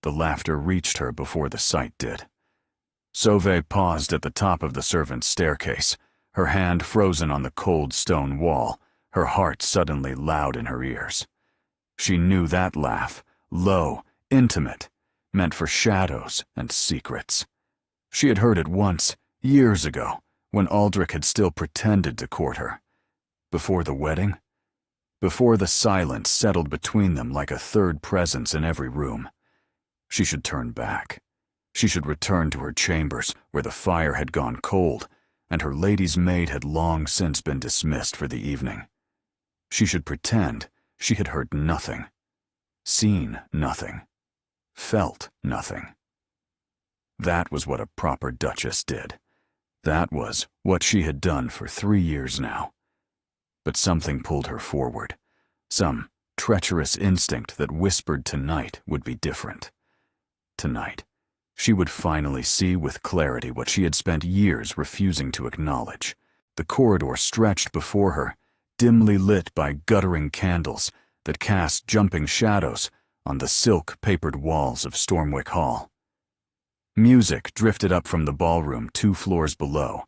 The laughter reached her before the sight did. Sauvé paused at the top of the servants' staircase, her hand frozen on the cold stone wall, her heart suddenly loud in her ears. She knew that laugh, low, intimate, meant for shadows and secrets. She had heard it once, years ago, when Aldrich had still pretended to court her. Before the wedding? Before the silence settled between them like a third presence in every room. She should turn back. She should return to her chambers, where the fire had gone cold, and her lady's maid had long since been dismissed for the evening. She should pretend she had heard nothing, seen nothing, felt nothing. That was what a proper duchess did. That was what she had done for 3 years now. But something pulled her forward, some treacherous instinct that whispered tonight would be different. Tonight, she would finally see with clarity what she had spent years refusing to acknowledge. The corridor stretched before her, dimly lit by guttering candles that cast jumping shadows on the silk-papered walls of Stormwick Hall. Music drifted up from the ballroom 2 floors below,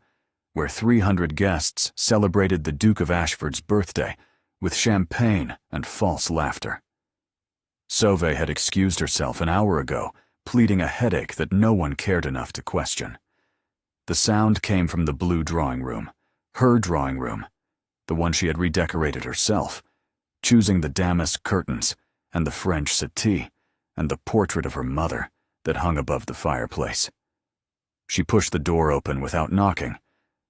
where 300 guests celebrated the Duke of Ashford's birthday with champagne and false laughter. Sauvé had excused herself an hour ago, pleading a headache that no one cared enough to question. The sound came from the blue drawing room, her drawing room, the one she had redecorated herself, choosing the damask curtains and the French settee and the portrait of her mother that hung above the fireplace. She pushed the door open without knocking.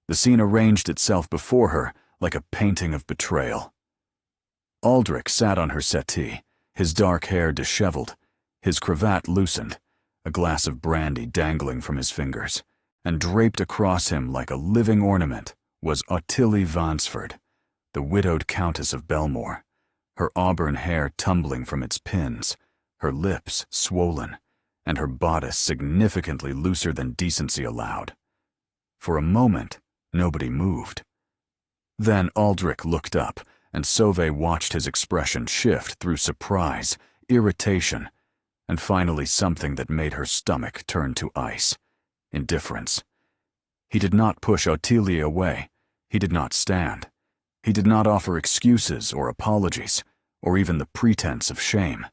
The scene arranged itself before her like a painting of betrayal. Aldrich sat on her settee, his dark hair disheveled, his cravat loosened, a glass of brandy dangling from his fingers, and draped across him like a living ornament was Ottilie Vansford, the widowed Countess of Belmore, her auburn hair tumbling from its pins, her lips swollen, and her bodice significantly looser than decency allowed. For a moment, nobody moved. Then Aldrich looked up, and Sauvé watched his expression shift through surprise, irritation, and finally something that made her stomach turn to ice: indifference. He did not push Ottilie away. He did not stand. He did not offer excuses or apologies, or even the pretense of shame.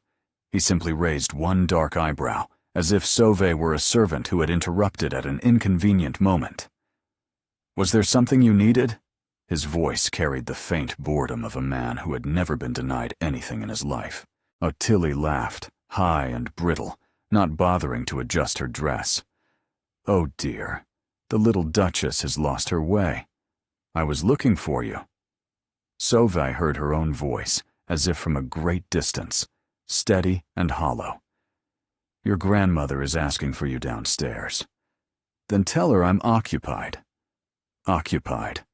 He simply raised one dark eyebrow, as if Sauvé were a servant who had interrupted at an inconvenient moment. "Was there something you needed?" His voice carried the faint boredom of a man who had never been denied anything in his life. Ottilie laughed, high and brittle, not bothering to adjust her dress. "Oh dear, the little Duchess has lost her way. I was looking for you." Sauvé heard her own voice, as if from a great distance, steady and hollow. "Your grandmother is asking for you downstairs." "Then tell her I'm occupied." Occupied.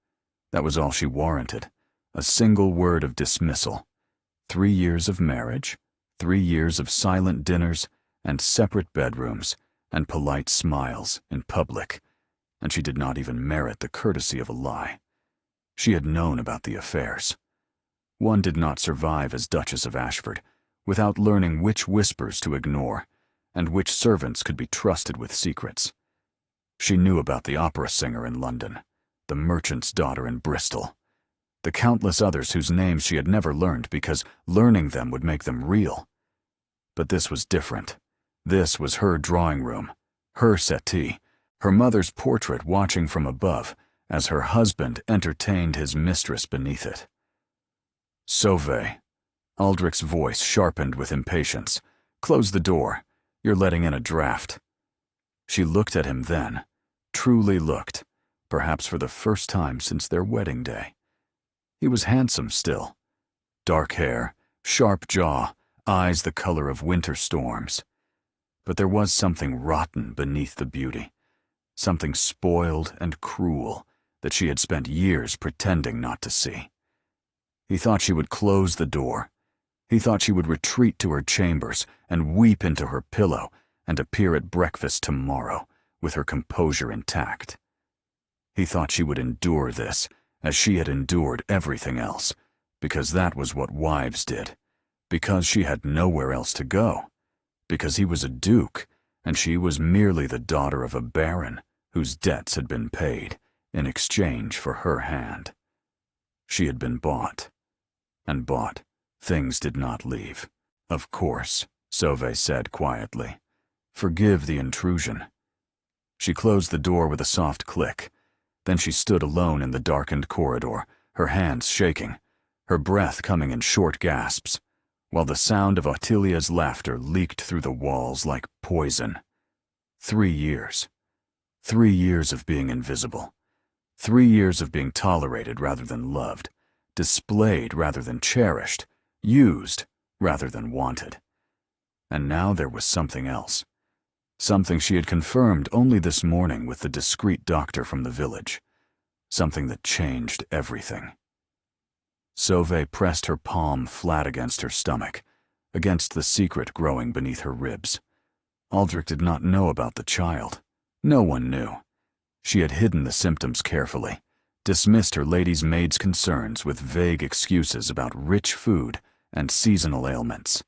That was all she warranted. A single word of dismissal. 3 years of marriage, 3 years of silent dinners and separate bedrooms and polite smiles in public, and she did not even merit the courtesy of a lie. She had known about the affairs. One did not survive as Duchess of Ashford without learning which whispers to ignore and which servants could be trusted with secrets. She knew about the opera singer in London, the merchant's daughter in Bristol, the countless others whose names she had never learned because learning them would make them real. But this was different. This was her drawing room, her settee, her mother's portrait watching from above as her husband entertained his mistress beneath it. "Sauvé," Aldrich's voice sharpened with impatience. "Close the door. You're letting in a draft." She looked at him then, truly looked, perhaps for the first time since their wedding day. He was handsome still. Dark hair, sharp jaw, eyes the color of winter storms. But there was something rotten beneath the beauty, something spoiled and cruel that she had spent years pretending not to see. He thought she would close the door. He thought she would retreat to her chambers and weep into her pillow and appear at breakfast tomorrow with her composure intact. He thought she would endure this as she had endured everything else, because that was what wives did, because she had nowhere else to go. because he was a duke, and she was merely the daughter of a baron whose debts had been paid in exchange for her hand. She had been bought, and bought. Things did not leave. Of course, Sauvé said quietly. Forgive the intrusion. She closed the door with a soft click. Then she stood alone in the darkened corridor, her hands shaking, her breath coming in short gasps, while the sound of Ottilia's laughter leaked through the walls like poison. 3 years. 3 years of being invisible. 3 years of being tolerated rather than loved, displayed rather than cherished, used rather than wanted. And now there was something else. Something she had confirmed only this morning with the discreet doctor from the village. Something that changed everything. Sauvé pressed her palm flat against her stomach, against the secret growing beneath her ribs. Aldrich did not know about the child. No one knew. She had hidden the symptoms carefully, dismissed her lady's maid's concerns with vague excuses about rich food and seasonal ailments.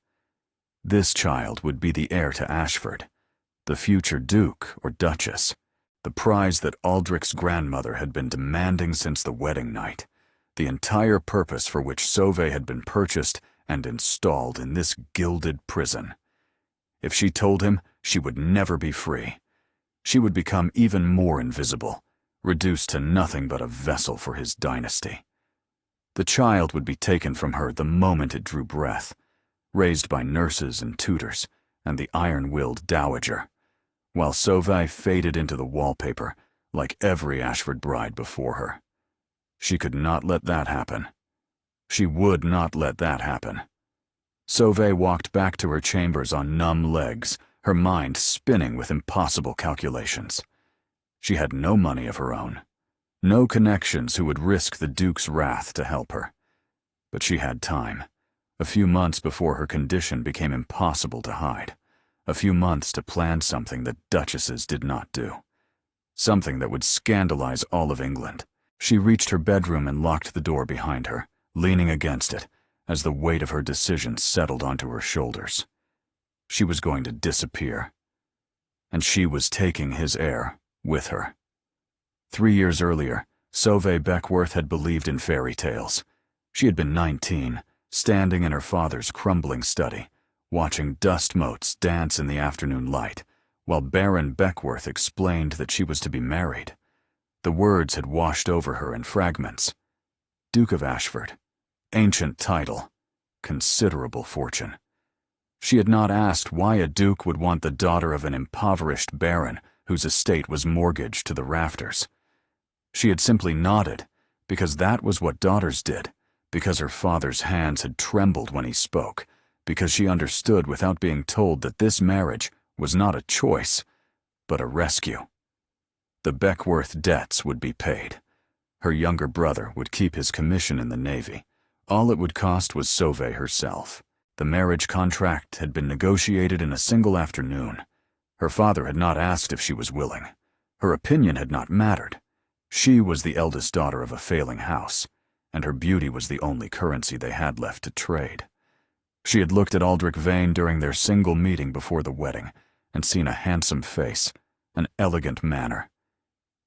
This child would be the heir to Ashford, the future duke or duchess, the prize that Aldrich's grandmother had been demanding since the wedding night, the entire purpose for which Sauvé had been purchased and installed in this gilded prison. If she told him, she would never be free. She would become even more invisible, reduced to nothing but a vessel for his dynasty. The child would be taken from her the moment it drew breath, raised by nurses and tutors and the iron-willed dowager, while Sauvé faded into the wallpaper like every Ashford bride before her. She could not let that happen. She would not let that happen. Sauvé walked back to her chambers on numb legs, her mind spinning with impossible calculations. She had no money of her own, no connections who would risk the Duke's wrath to help her. But she had time, a few months before her condition became impossible to hide, a few months to plan something that duchesses did not do, something that would scandalize all of England. She reached her bedroom and locked the door behind her, leaning against it, as the weight of her decision settled onto her shoulders. She was going to disappear, and she was taking his heir with her. 3 years earlier, Sauvé Beckworth had believed in fairy tales. She had been 19, standing in her father's crumbling study, watching dust motes dance in the afternoon light, while Baron Beckworth explained that she was to be married. The words had washed over her in fragments. Duke of Ashford, ancient title, considerable fortune. She had not asked why a duke would want the daughter of an impoverished baron whose estate was mortgaged to the rafters. She had simply nodded, because that was what daughters did, because her father's hands had trembled when he spoke, because she understood without being told that this marriage was not a choice, but a rescue. The Beckworth debts would be paid. Her younger brother would keep his commission in the Navy. All it would cost was Sauvé herself. The marriage contract had been negotiated in a single afternoon. Her father had not asked if she was willing. Her opinion had not mattered. She was the eldest daughter of a failing house, and her beauty was the only currency they had left to trade. She had looked at Aldrich Vane during their single meeting before the wedding and seen a handsome face, an elegant manner.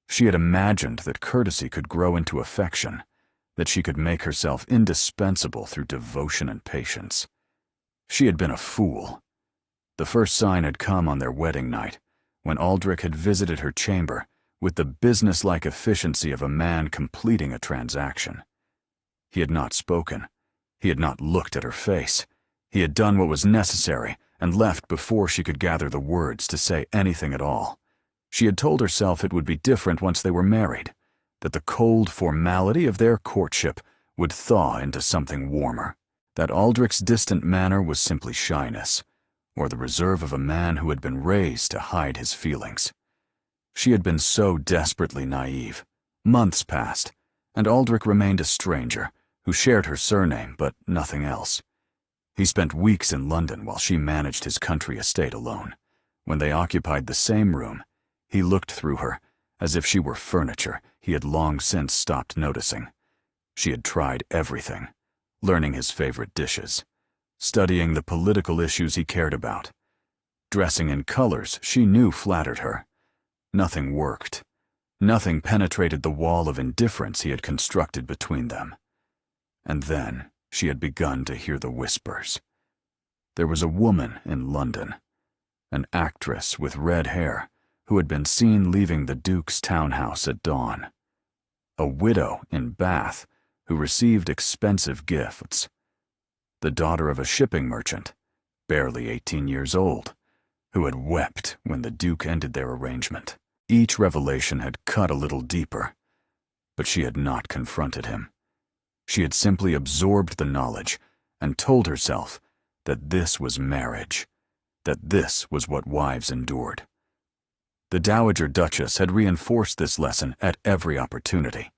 She had imagined that courtesy could grow into affection, that she could make herself indispensable through devotion and patience. She had been a fool. The first sign had come on their wedding night, when Aldrich had visited her chamber with the businesslike efficiency of a man completing a transaction. He had not spoken. He had not looked at her face. He had done what was necessary and left before she could gather the words to say anything at all. She had told herself it would be different once they were married, that the cold formality of their courtship would thaw into something warmer, that Aldrich's distant manner was simply shyness, or the reserve of a man who had been raised to hide his feelings. She had been so desperately naive. Months passed, and Aldrich remained a stranger who shared her surname but nothing else. He spent weeks in London while she managed his country estate alone. When they occupied the same room, he looked through her as if she were furniture he had long since stopped noticing. She had tried everything, learning his favorite dishes, studying the political issues he cared about, dressing in colors she knew flattered her. Nothing worked. Nothing penetrated the wall of indifference he had constructed between them. And then she had begun to hear the whispers. There was a woman in London, an actress with red hair, who had been seen leaving the Duke's townhouse at dawn. A widow in Bath who received expensive gifts. The daughter of a shipping merchant, barely 18 years old, who had wept when the Duke ended their arrangement. Each revelation had cut a little deeper, but she had not confronted him. She had simply absorbed the knowledge and told herself that this was marriage, that this was what wives endured. The Dowager Duchess had reinforced this lesson at every opportunity.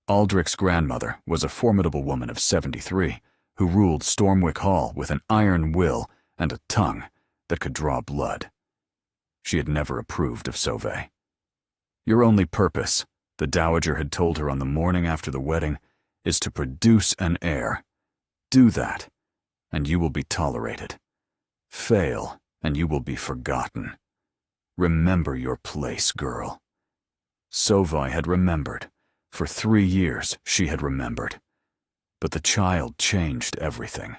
Aldrich's grandmother was a formidable woman of 73 who ruled Stormwick Hall with an iron will and a tongue that could draw blood. She had never approved of Sauvé. Your only purpose, the Dowager had told her on the morning after the wedding, is to produce an heir. Do that, and you will be tolerated. Fail, and you will be forgotten. Remember your place, girl. Sauvé had remembered. For 3 years, she had remembered. But the child changed everything.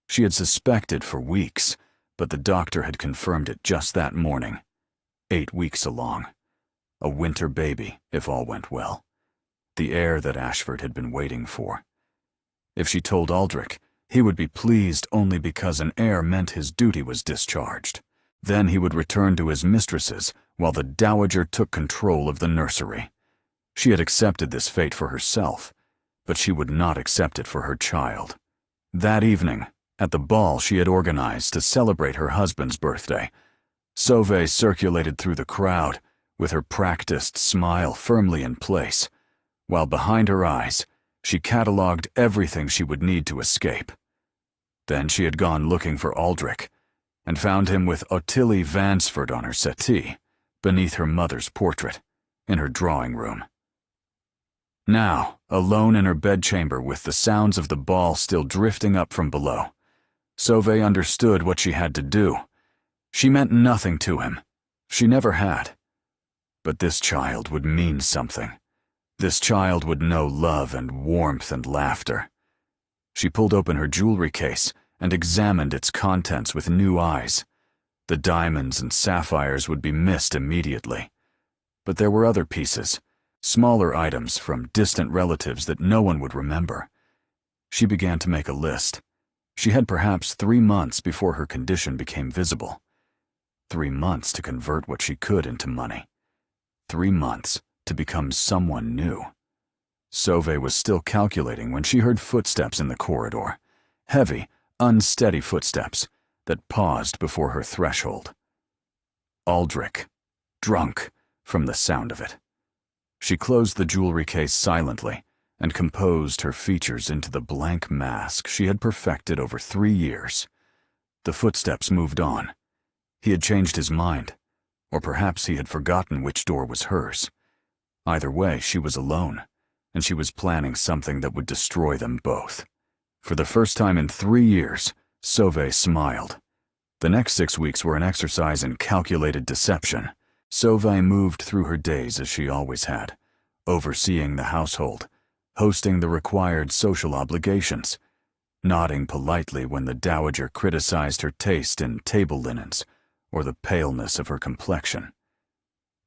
She had suspected for weeks, but the doctor had confirmed it just that morning. 8 weeks along. A winter baby, if all went well. The heir that Ashford had been waiting for. If she told Aldrich, he would be pleased only because an heir meant his duty was discharged. Then he would return to his mistresses while the Dowager took control of the nursery. She had accepted this fate for herself, but she would not accept it for her child. That evening, at the ball she had organized to celebrate her husband's birthday, Sauvé circulated through the crowd with her practiced smile firmly in place, while behind her eyes she catalogued everything she would need to escape. Then she had gone looking for Aldrich, and found him with Ottilie Vansford on her settee, beneath her mother's portrait, in her drawing room. Now, alone in her bedchamber with the sounds of the ball still drifting up from below, Sauvé understood what she had to do. She meant nothing to him. She never had. But this child would mean something. This child would know love and warmth and laughter. She pulled open her jewelry case and examined its contents with new eyes. The diamonds and sapphires would be missed immediately. But there were other pieces, smaller items from distant relatives that no one would remember. She began to make a list. She had perhaps 3 months before her condition became visible. 3 months to convert what she could into money. 3 months to become someone new. Sauvé was still calculating when she heard footsteps in the corridor. Heavy, unsteady footsteps that paused before her threshold. Aldrich, drunk from the sound of it. She closed the jewelry case silently and composed her features into the blank mask she had perfected over 3 years. The footsteps moved on. He had changed his mind, or perhaps he had forgotten which door was hers. Either way, she was alone, and she was planning something that would destroy them both. For the first time in 3 years, Sauvé smiled. The next 6 weeks were an exercise in calculated deception. Sauvé moved through her days as she always had, overseeing the household, hosting the required social obligations, nodding politely when the Dowager criticized her taste in table linens or the paleness of her complexion.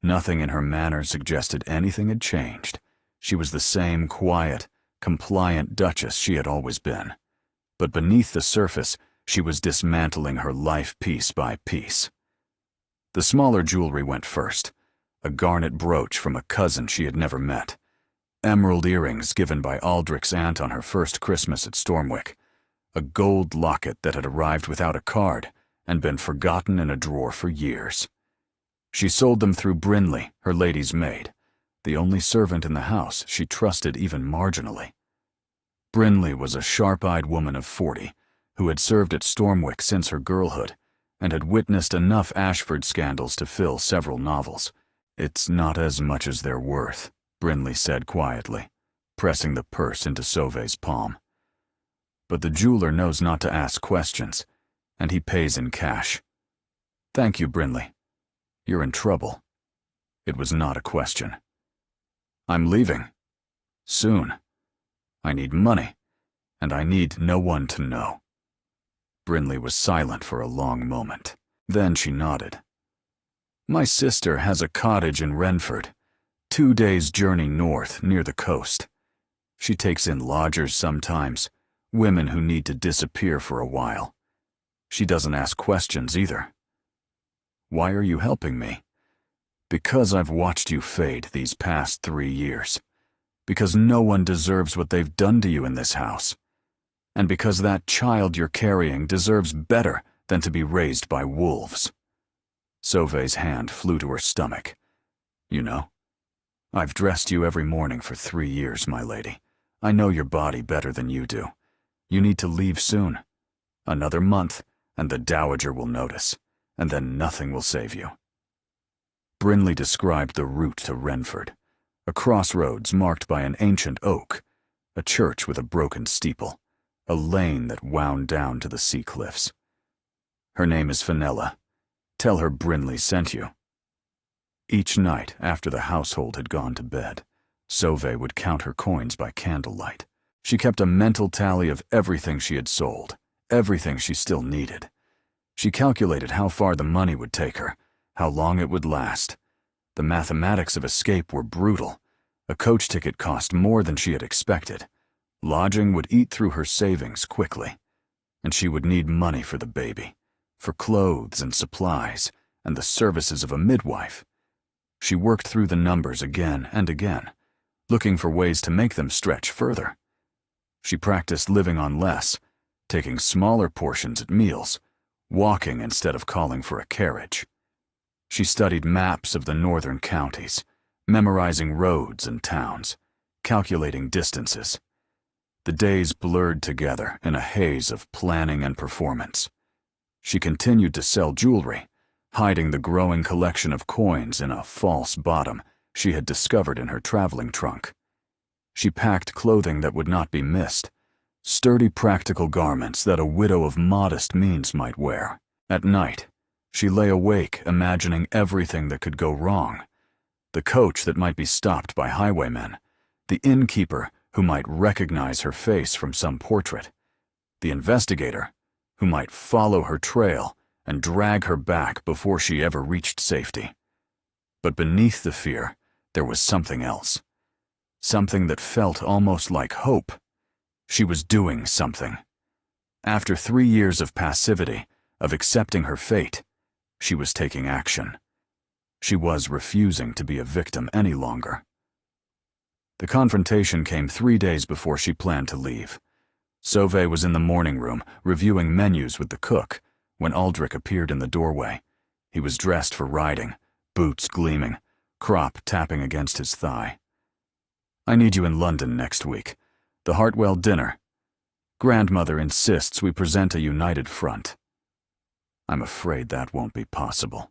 Nothing in her manner suggested anything had changed. She was the same quiet, compliant duchess she had always been. But beneath the surface, she was dismantling her life piece by piece. The smaller jewelry went first, a garnet brooch from a cousin she had never met, emerald earrings given by Aldrich's aunt on her first Christmas at Stormwick, a gold locket that had arrived without a card and been forgotten in a drawer for years. She sold them through Brinley, her lady's maid, the only servant in the house she trusted even marginally. Brinley was a sharp-eyed woman of 40 who had served at Stormwick since her girlhood and had witnessed enough Ashford scandals to fill several novels. "It's not as much as they're worth," Brinley said quietly, pressing the purse into Sauvé's palm. "But the jeweler knows not to ask questions, and he pays in cash." Thank you, Brinley. You're in trouble. It was not a question. I'm leaving. Soon. I need money, and I need no one to know. Brinley was silent for a long moment. Then she nodded. My sister has a cottage in Renford, 2 days' journey north near the coast. She takes in lodgers sometimes, women who need to disappear for a while. She doesn't ask questions either. Why are you helping me? Because I've watched you fade these past 3 years. Because no one deserves what they've done to you in this house. And because that child you're carrying deserves better than to be raised by wolves. Sauve's hand flew to her stomach. You know, I've dressed you every morning for 3 years, my lady. I know your body better than you do. You need to leave soon. Another month, and the Dowager will notice, and then nothing will save you. Brinley described the route to Renford, a crossroads marked by an ancient oak, a church with a broken steeple, a lane that wound down to the sea cliffs. Her name is Fenella. Tell her Brinley sent you. Each night after the household had gone to bed, Sauve would count her coins by candlelight. She kept a mental tally of everything she had sold, everything she still needed. She calculated how far the money would take her, how long it would last. The mathematics of escape were brutal. A coach ticket cost more than she had expected. Lodging would eat through her savings quickly. And she would need money for the baby, for clothes and supplies, and the services of a midwife. She worked through the numbers again and again, looking for ways to make them stretch further. She practiced living on less, taking smaller portions at meals, walking instead of calling for a carriage. She studied maps of the northern counties, memorizing roads and towns, calculating distances. The days blurred together in a haze of planning and performance. She continued to sell jewelry, hiding the growing collection of coins in a false bottom she had discovered in her traveling trunk. She packed clothing that would not be missed, sturdy practical garments that a widow of modest means might wear. At night, she lay awake imagining everything that could go wrong. The coach that might be stopped by highwaymen, the innkeeper who might recognize her face from some portrait, the investigator who might follow her trail and drag her back before she ever reached safety. But beneath the fear, there was something else. Something that felt almost like hope. She was doing something. After 3 years of passivity, of accepting her fate, she was taking action. She was refusing to be a victim any longer. The confrontation came 3 days before she planned to leave. Sauve was in the morning room, reviewing menus with the cook, when Aldrich appeared in the doorway. He was dressed for riding, boots gleaming, crop tapping against his thigh. I need you in London next week. The Hartwell dinner. Grandmother insists we present a united front. I'm afraid that won't be possible.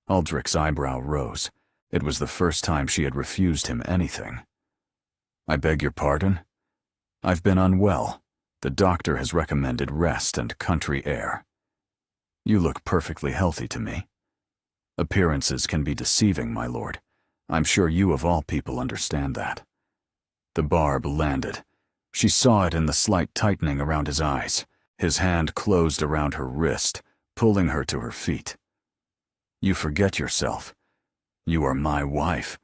Aldrich's eyebrow rose. It was the first time she had refused him anything. I beg your pardon? I've been unwell. The doctor has recommended rest and country air. You look perfectly healthy to me. Appearances can be deceiving, my lord. I'm sure you of all people understand that. The barb landed. She saw it in the slight tightening around his eyes. His hand closed around her wrist, pulling her to her feet. You forget yourself. You are my wife.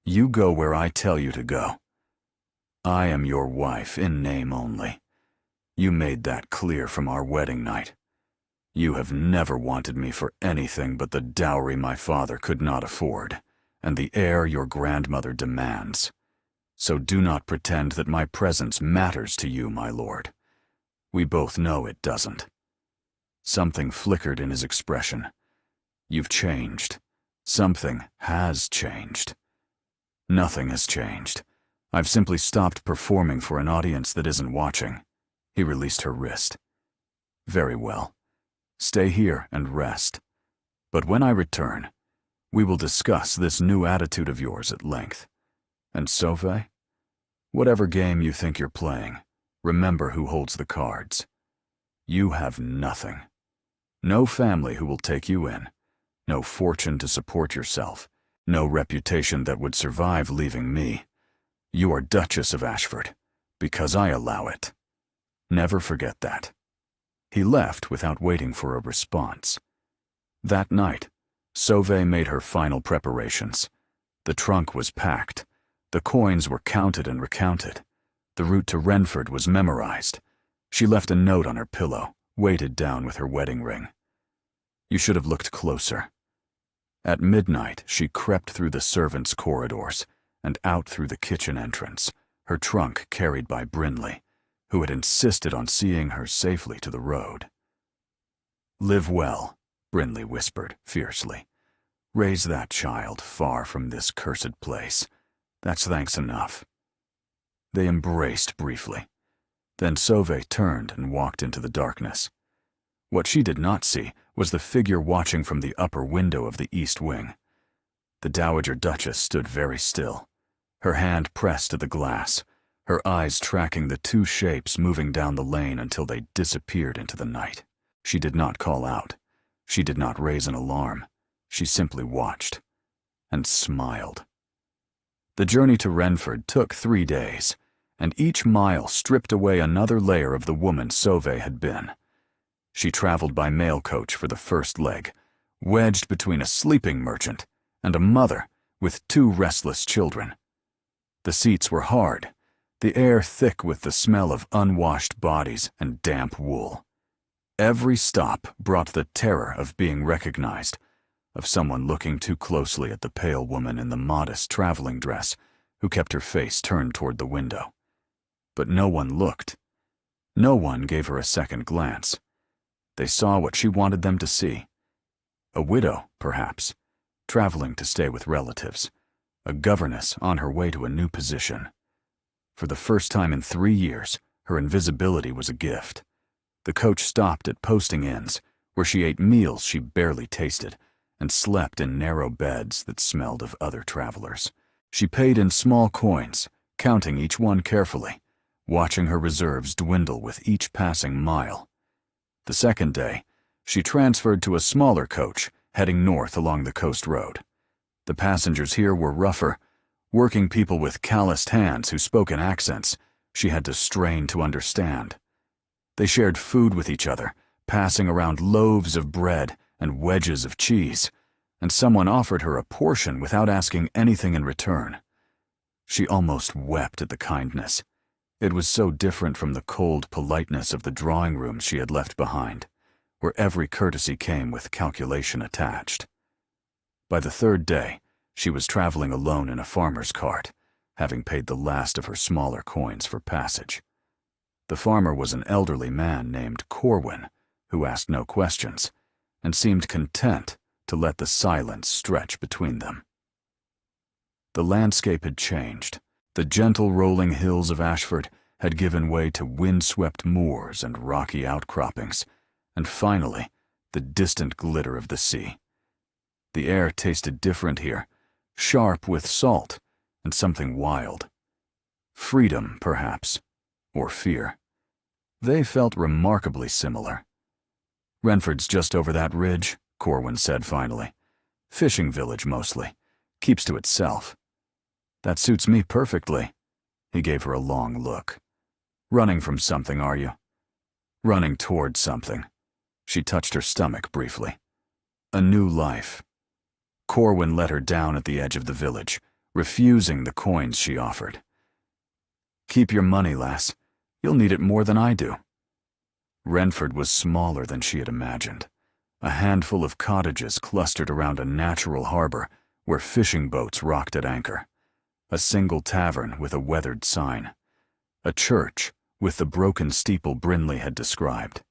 You go where I tell you to go. I am your wife in name only. You made that clear from our wedding night. You have never wanted me for anything but the dowry my father could not afford, and the heir your grandmother demands. So do not pretend that my presence matters to you, my lord. We both know it doesn't. Something flickered in his expression. You've changed. Something has changed. Nothing has changed. I've simply stopped performing for an audience that isn't watching. He released her wrist. Very well. Stay here and rest. But when I return, we will discuss this new attitude of yours at length. And Sauve, whatever game you think you're playing, remember who holds the cards. You have nothing. No family who will take you in. No fortune to support yourself. No reputation that would survive leaving me. You are Duchess of Ashford, because I allow it. Never forget that." He left without waiting for a response. That night, Sauvé made her final preparations. The trunk was packed. The coins were counted and recounted. The route to Renford was memorized. She left a note on her pillow, weighted down with her wedding ring. "You should have looked closer." At midnight, she crept through the servants' corridors and out through the kitchen entrance, her trunk carried by Brinley, who had insisted on seeing her safely to the road. "Live well," Brinley whispered fiercely. "Raise that child far from this cursed place. That's thanks enough." They embraced briefly. Then Sauvé turned and walked into the darkness. What she did not see was the figure watching from the upper window of the east wing. The Dowager Duchess stood very still, her hand pressed to the glass, her eyes tracking the two shapes moving down the lane until they disappeared into the night. She did not call out. She did not raise an alarm. She simply watched and smiled. The journey to Renford took 3 days, and each mile stripped away another layer of the woman Sauvé had been. She traveled by mail coach for the first leg, wedged between a sleeping merchant and a mother with 2 restless children. The seats were hard, the air thick with the smell of unwashed bodies and damp wool. Every stop brought the terror of being recognized, of someone looking too closely at the pale woman in the modest traveling dress who kept her face turned toward the window. But no one looked. No one gave her a second glance. They saw what she wanted them to see. A widow, perhaps, traveling to stay with relatives. A governess on her way to a new position. For the first time in 3 years, her invisibility was a gift. The coach stopped at posting inns, where she ate meals she barely tasted, and slept in narrow beds that smelled of other travelers. She paid in small coins, counting each one carefully, watching her reserves dwindle with each passing mile. The second day, she transferred to a smaller coach, heading north along the coast road. The passengers here were rougher, working people with calloused hands who spoke in accents she had to strain to understand. They shared food with each other, passing around loaves of bread and wedges of cheese, and someone offered her a portion without asking anything in return. She almost wept at the kindness. It was so different from the cold politeness of the drawing rooms she had left behind, where every courtesy came with calculation attached. By the 3rd day, she was traveling alone in a farmer's cart, having paid the last of her smaller coins for passage. The farmer was an elderly man named Corwin, who asked no questions, and seemed content to let the silence stretch between them. The landscape had changed. The gentle rolling hills of Ashford had given way to wind-swept moors and rocky outcroppings, and finally, the distant glitter of the sea. The air tasted different here, sharp with salt and something wild. Freedom, perhaps, or fear. They felt remarkably similar. "Renford's just over that ridge," Corwin said finally. "Fishing village, mostly. Keeps to itself." "That suits me perfectly." He gave her a long look. "Running from something, are you?" "Running toward something." She touched her stomach briefly. "A new life." Corwin let her down at the edge of the village, refusing the coins she offered. "Keep your money, lass. You'll need it more than I do." Renford was smaller than she had imagined. A handful of cottages clustered around a natural harbor where fishing boats rocked at anchor. A single tavern with a weathered sign. A church with the broken steeple Brinley had described.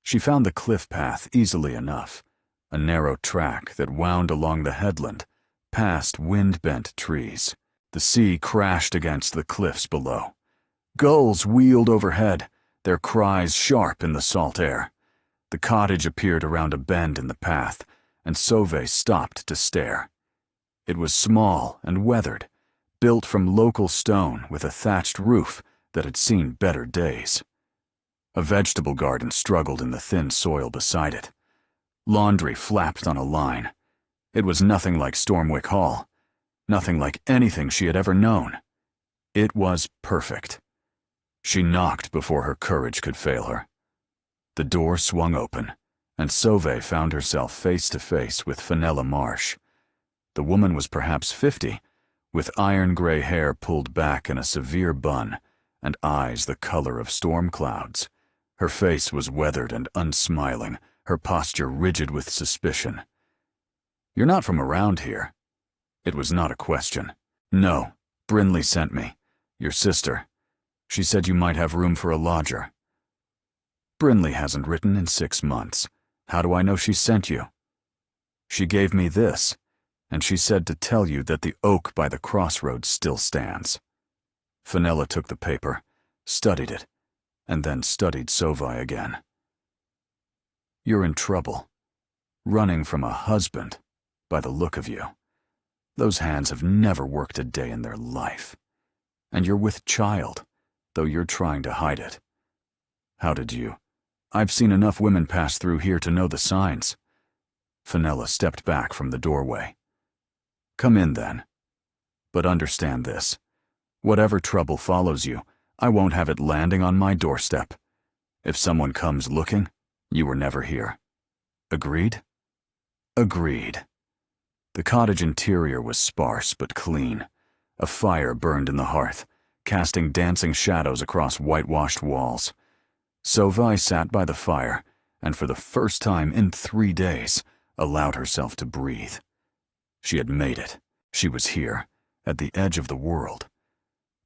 She found the cliff path easily enough, a narrow track that wound along the headland, past wind-bent trees. The sea crashed against the cliffs below. Gulls wheeled overhead, their cries sharp in the salt air. The cottage appeared around a bend in the path, and Sauvé stopped to stare. It was small and weathered, built from local stone with a thatched roof that had seen better days. A vegetable garden struggled in the thin soil beside it. Laundry flapped on a line. It was nothing like Stormwick Hall, nothing like anything she had ever known. It was perfect. She knocked before her courage could fail her. The door swung open, and Sauvé found herself face to face with Fenella Marsh. The woman was perhaps 50, with iron-gray hair pulled back in a severe bun and eyes the color of storm clouds. Her face was weathered and unsmiling, her posture rigid with suspicion. "You're not from around here." It was not a question. "No, Brinley sent me. Your sister. She said you might have room for a lodger." "Brinley hasn't written in 6 months. How do I know she sent you?" "She gave me this, and she said to tell you that the oak by the crossroads still stands." Fenella took the paper, studied it, and then studied Sauvé again. "You're in trouble. Running from a husband, by the look of you. Those hands have never worked a day in their life. And you're with child, though you're trying to hide it. How did you? I've seen enough women pass through here to know the signs." Fenella stepped back from the doorway. "Come in, then. But understand this. Whatever trouble follows you, I won't have it landing on my doorstep. If someone comes looking, you were never here. Agreed?" "Agreed." The cottage interior was sparse but clean. A fire burned in the hearth, casting dancing shadows across whitewashed walls. Sauvé sat by the fire, and for the first time in 3 days, allowed herself to breathe. She had made it. She was here, at the edge of the world.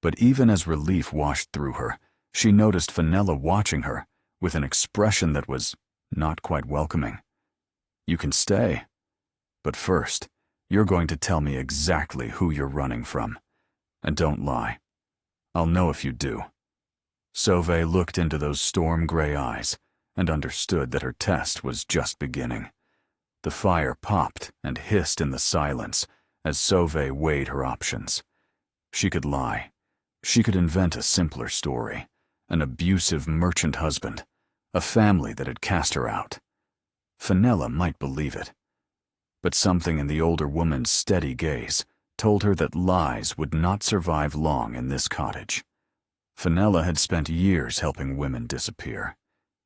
But even as relief washed through her, she noticed Fenella watching her with an expression that was not quite welcoming. "You can stay. But first, you're going to tell me exactly who you're running from. And don't lie. I'll know if you do." Sauvé looked into those storm-gray eyes and understood that her test was just beginning. The fire popped and hissed in the silence as Sauvé weighed her options. She could lie. She could invent a simpler story. An abusive merchant husband. A family that had cast her out. Fenella might believe it. But something in the older woman's steady gaze told her that lies would not survive long in this cottage. Fenella had spent years helping women disappear.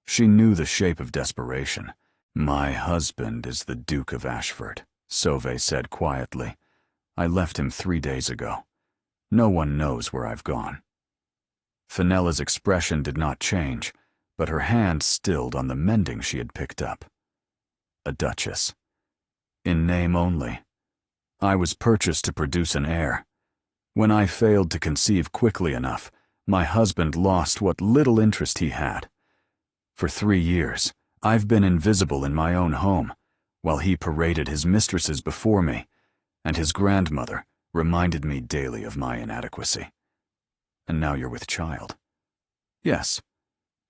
She knew the shape of desperation. "My husband is the Duke of Ashford," Sauvé said quietly. "I left him 3 days ago. No one knows where I've gone." Fenella's expression did not change, but her hand stilled on the mending she had picked up. "A duchess. In name only. I was purchased to produce an heir. When I failed to conceive quickly enough, my husband lost what little interest he had. For 3 years, I've been invisible in my own home, while he paraded his mistresses before me, and his grandmother reminded me daily of my inadequacy. And now you're with child." "Yes,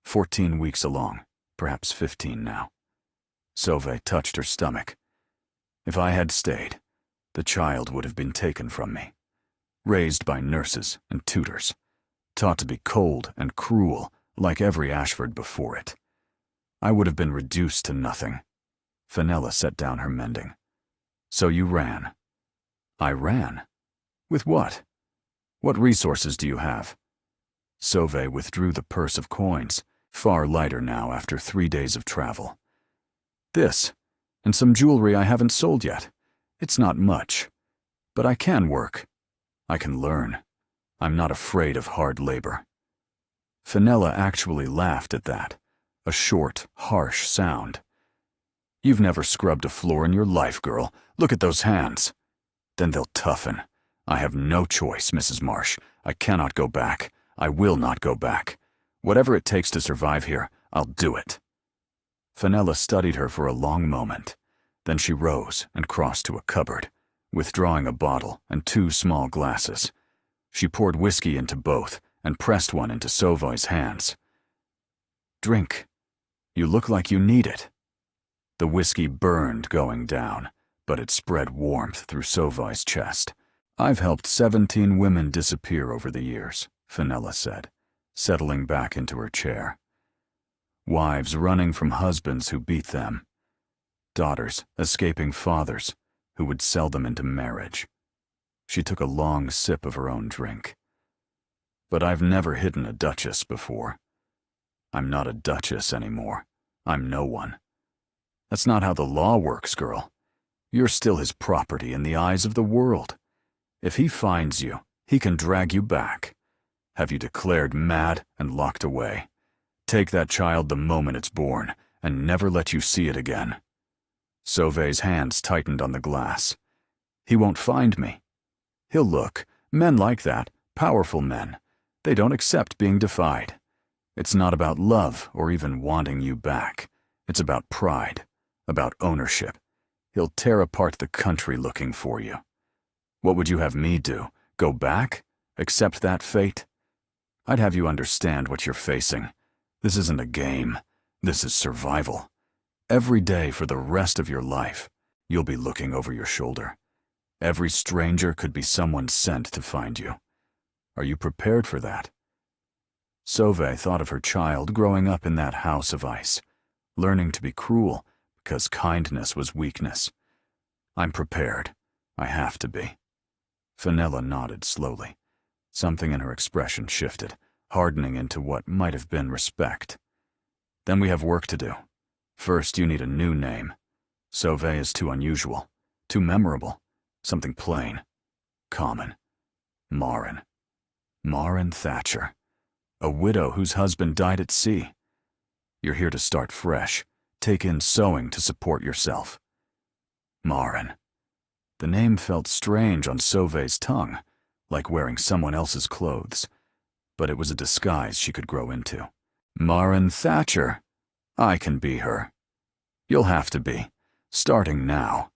14 weeks along, perhaps 15 now." Sauvé touched her stomach. "If I had stayed, the child would have been taken from me. Raised by nurses and tutors, taught to be cold and cruel like every Ashford before it. I would have been reduced to nothing." Fenella set down her mending. "So you ran." "I ran? With what? What resources do you have?" Sauvé withdrew the purse of coins, far lighter now after 3 days of travel. "This, and some jewelry I haven't sold yet. It's not much. But I can work. I can learn. I'm not afraid of hard labor." Fenella actually laughed at that, a short, harsh sound. "You've never scrubbed a floor in your life, girl. Look at those hands." "Then they'll toughen. I have no choice, Mrs. Marsh. I cannot go back. I will not go back. Whatever it takes to survive here, I'll do it." Fenella studied her for a long moment. Then she rose and crossed to a cupboard, withdrawing a bottle and 2 small glasses. She poured whiskey into both and pressed one into Sauvé's hands. "Drink. You look like you need it." The whiskey burned going down, but it spread warmth through Sauvé's chest. "I've helped 17 women disappear over the years," Fenella said, settling back into her chair. "Wives running from husbands who beat them. daughters escaping fathers who would sell them into marriage. She took a long sip of her own drink. But I've never hidden a duchess before. I'm not a duchess anymore. I'm no one. That's not how the law works, girl. You're still his property in the eyes of the world. If he finds you, he can drag you back. Have you declared mad and locked away? Take that child the moment it's born and never let you see it again. Sauve's hands tightened on the glass. He won't find me. He'll look. Men like that, powerful men, they don't accept being defied. It's not about love or even wanting you back. It's about pride, about ownership. He'll tear apart the country looking for you. What would you have me do? Go back? Accept that fate? I'd have you understand what you're facing. This isn't a game. This is survival. Every day for the rest of your life, you'll be looking over your shoulder. Every stranger could be someone sent to find you. Are you prepared for that? Sauve thought of her child growing up in that house of ice, learning to be cruel because kindness was weakness. I'm prepared. I have to be. Fenella nodded slowly. Something in her expression shifted, hardening into what might have been respect. Then we have work to do. First, you need a new name. Sauve is too unusual, too memorable, something plain, common. Marin. Marin Thatcher. A widow whose husband died at sea. You're here to start fresh, take in sewing to support yourself. Marin. The name felt strange on Sauve's tongue, like wearing someone else's clothes, but it was a disguise she could grow into. Marin Thatcher. I can be her. You'll have to be, starting now.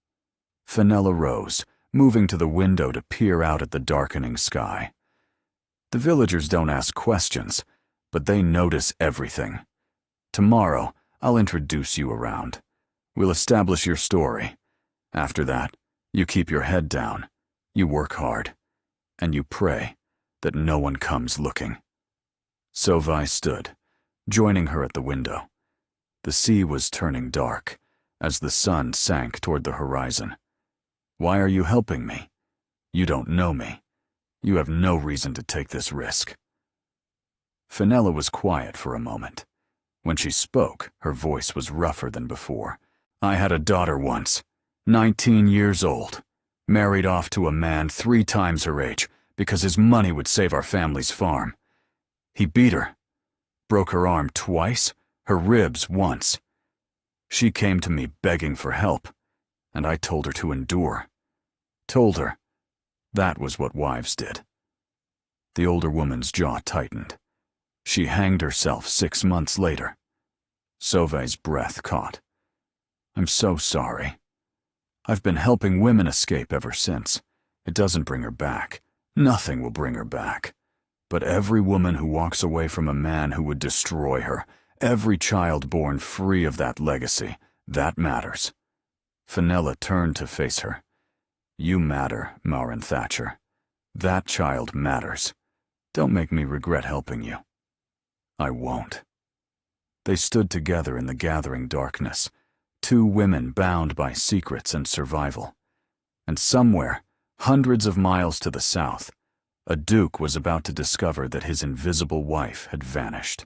Fenella rose, moving to the window to peer out at the darkening sky. The villagers don't ask questions, but they notice everything. Tomorrow, I'll introduce you around. We'll establish your story. After that, you keep your head down, you work hard, and you pray that no one comes looking. Sauve stood, joining her at the window. The sea was turning dark as the sun sank toward the horizon. Why are you helping me? You don't know me. You have no reason to take this risk. Fenella was quiet for a moment. When she spoke, her voice was rougher than before. I had a daughter once, 19 years old, married off to a man 3 times her age because his money would save our family's farm. He beat her, broke her arm twice, her ribs once. She came to me begging for help, and I told her to endure. Told her that was what wives did. The older woman's jaw tightened. She hanged herself 6 months later. Sauve's breath caught. I'm so sorry. I've been helping women escape ever since. It doesn't bring her back. Nothing will bring her back. But every woman who walks away from a man who would destroy her, every child born free of that legacy, that matters. Fenella turned to face her. You matter, Marin Thatcher. That child matters. Don't make me regret helping you. I won't. They stood together in the gathering darkness, 2 women bound by secrets and survival. And somewhere, hundreds of miles to the south, a duke was about to discover that his invisible wife had vanished.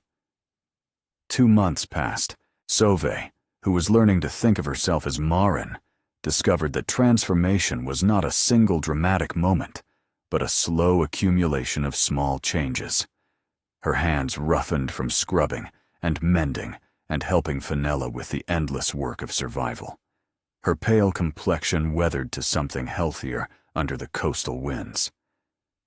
2 months passed. Sauve, who was learning to think of herself as Marin, discovered that transformation was not a single dramatic moment, but a slow accumulation of small changes. Her hands roughened from scrubbing and mending and helping Fenella with the endless work of survival. Her pale complexion weathered to something healthier under the coastal winds.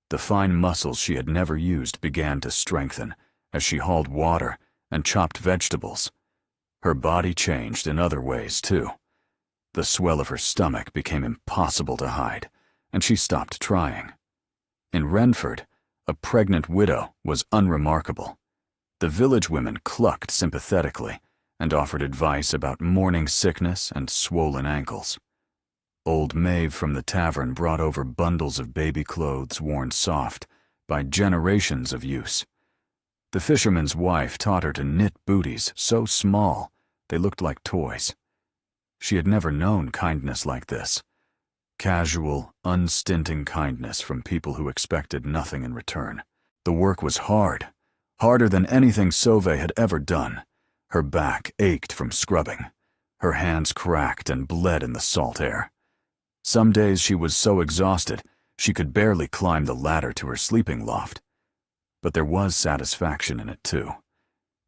The fine muscles she had never used began to strengthen as she hauled water and chopped vegetables. Her body changed in other ways, too. The swell of her stomach became impossible to hide, and she stopped trying. In Renford, a pregnant widow was unremarkable. The village women clucked sympathetically and offered advice about morning sickness and swollen ankles. Old Maeve from the tavern brought over bundles of baby clothes worn soft by generations of use. The fisherman's wife taught her to knit booties so small they looked like toys. She had never known kindness like this. Casual, unstinting kindness from people who expected nothing in return. The work was hard, harder than anything Sauvé had ever done. Her back ached from scrubbing. Her hands cracked and bled in the salt air. Some days she was so exhausted she could barely climb the ladder to her sleeping loft. But there was satisfaction in it too,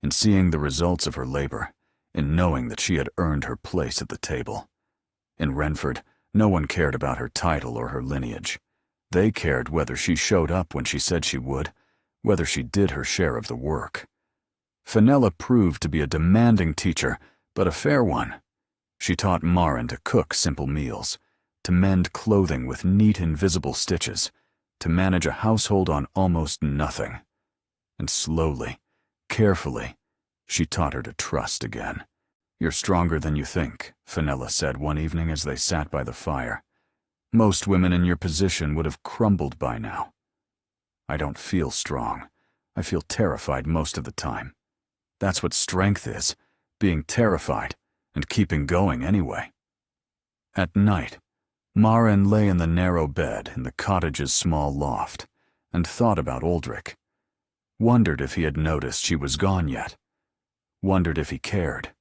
in seeing the results of her labor, in knowing that she had earned her place at the table. In Renford, no one cared about her title or her lineage. They cared whether she showed up when she said she would, whether she did her share of the work. Fenella proved to be a demanding teacher, but a fair one. She taught Maren to cook simple meals, to mend clothing with neat, invisible stitches, to manage a household on almost nothing. And slowly, carefully, she taught her to trust again. "You're stronger than you think," Fenella said one evening as they sat by the fire. "Most women in your position would have crumbled by now." "I don't feel strong. I feel terrified most of the time. That's what strength is, being terrified and keeping going anyway." At night, Maren lay in the narrow bed in the cottage's small loft and thought about Aldrich. Wondered if he had noticed she was gone yet. Wondered if he cared.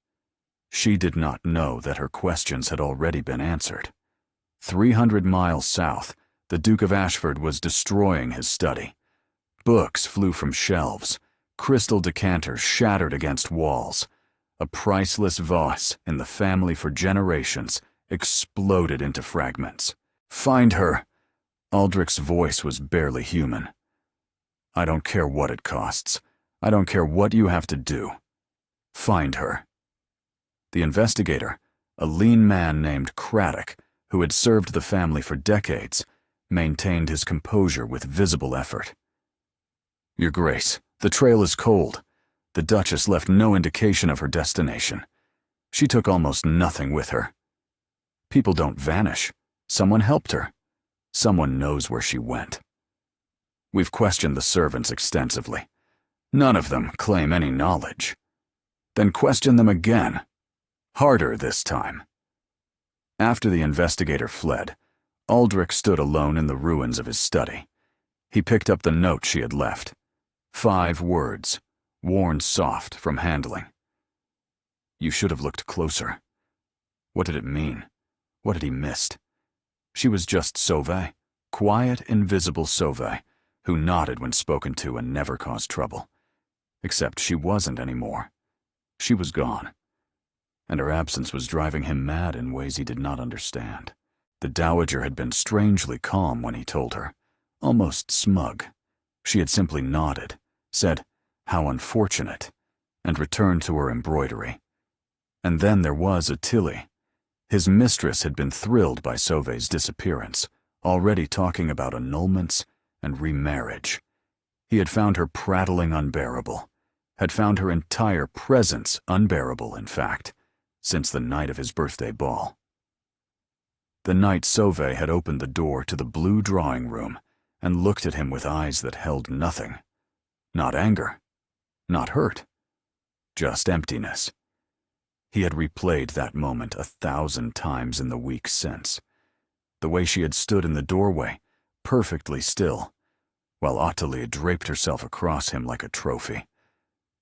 She did not know that her questions had already been answered. 300 miles south, the Duke of Ashford was destroying his study. Books flew from shelves, crystal decanters shattered against walls. A priceless vase in the family for generations exploded into fragments. "Find her!" Aldrich's voice was barely human. "I don't care what it costs. I don't care what you have to do. Find her." The investigator, a lean man named Craddock, who had served the family for decades, maintained his composure with visible effort. "Your Grace, the trail is cold. The Duchess left no indication of her destination. She took almost nothing with her. People don't vanish. Someone helped her. Someone knows where she went. We've questioned the servants extensively. None of them claim any knowledge. Then question them again. Harder this time." After the investigator fled, Aldrich stood alone in the ruins of his study. He picked up the note she had left. 5 words, worn soft from handling. "You should have looked closer." What did it mean? What had he missed? She was just Sauvé, quiet, invisible Sauvé, who nodded when spoken to and never caused trouble. Except she wasn't anymore. She was gone. And her absence was driving him mad in ways he did not understand. The Dowager had been strangely calm when he told her, almost smug. She had simply nodded, said, "How unfortunate," and returned to her embroidery. And then there was Atili. His mistress had been thrilled by Sauvé's disappearance, already talking about annulments and remarriage. He had found her prattling unbearable, had found her entire presence unbearable, in fact, since the night of his birthday ball. The night Sauvé had opened the door to the blue drawing room and looked at him with eyes that held nothing. Not anger, not hurt, just emptiness. He had replayed that moment 1,000 times in the weeks since. The way she had stood in the doorway, perfectly still, while Atili draped herself across him like a trophy.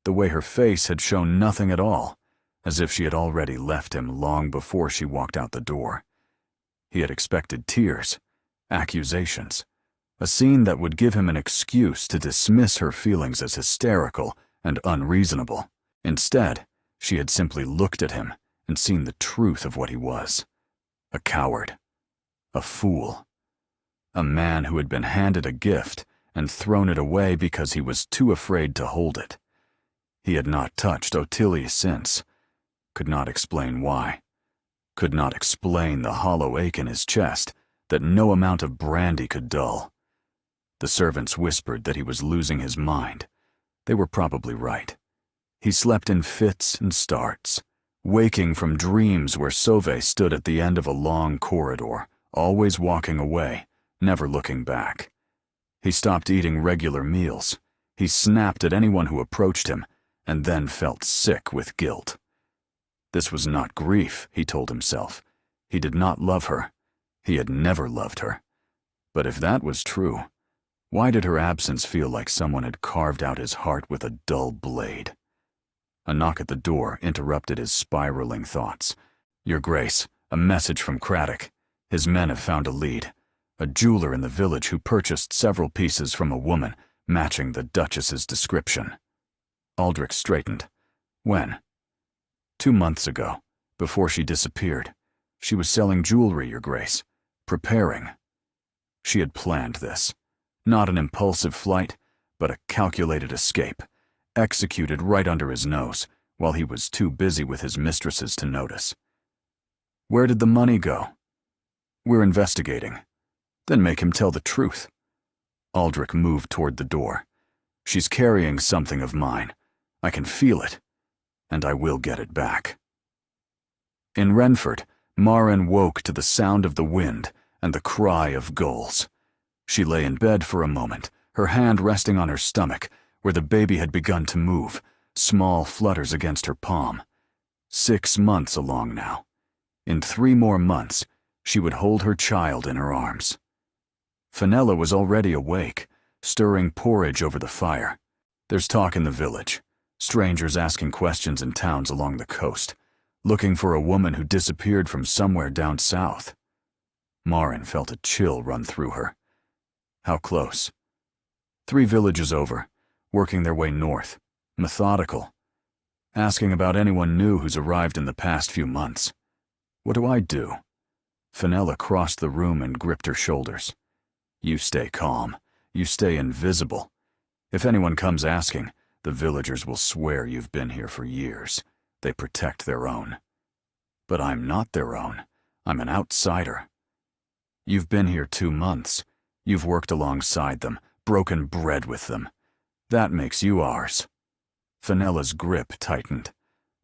The way her face had shown nothing at all, as if she had already left him long before she walked out the door. He had expected tears, accusations, a scene that would give him an excuse to dismiss her feelings as hysterical and unreasonable. Instead, she had simply looked at him and seen the truth of what he was. A coward. A fool. A man who had been handed a gift and thrown it away because he was too afraid to hold it. He had not touched Ottilie since. Could not explain why. Could not explain the hollow ache in his chest that no amount of brandy could dull. The servants whispered that he was losing his mind. They were probably right. He slept in fits and starts, waking from dreams where Sauvé stood at the end of a long corridor, always walking away, never looking back. He stopped eating regular meals. He snapped at anyone who approached him, and then felt sick with guilt. This was not grief, he told himself. He did not love her. He had never loved her. But if that was true, why did her absence feel like someone had carved out his heart with a dull blade? A knock at the door interrupted his spiraling thoughts. "Your Grace, a message from Craddock. His men have found a lead. A jeweler in the village who purchased several pieces from a woman matching the Duchess's description." Aldrich straightened. "When?" "2 months ago, before she disappeared. She was selling jewelry, Your Grace. Preparing." She had planned this. Not an impulsive flight, but a calculated escape, executed right under his nose, while he was too busy with his mistresses to notice. "Where did the money go?" "We're investigating." "Then make him tell the truth." Aldrich moved toward the door. "She's carrying something of mine. I can feel it, and I will get it back." In Renford, Marin woke to the sound of the wind and the cry of gulls. She lay in bed for a moment, her hand resting on her stomach, where the baby had begun to move, small flutters against her palm. 6 months along now. In 3 more months, she would hold her child in her arms. Fenella was already awake, stirring porridge over the fire. There's talk in the village. Strangers asking questions in towns along the coast, looking for a woman who disappeared from somewhere down south. Marin felt a chill run through her. How close? 3 villages over, working their way north, methodical. Asking about anyone new who's arrived in the past few months. What do I do? Fenella crossed the room and gripped her shoulders. You stay calm. You stay invisible. If anyone comes asking, the villagers will swear you've been here for years. They protect their own. But I'm not their own. I'm an outsider. You've been here 2 months. You've worked alongside them, broken bread with them. That makes you ours. Fenella's grip tightened.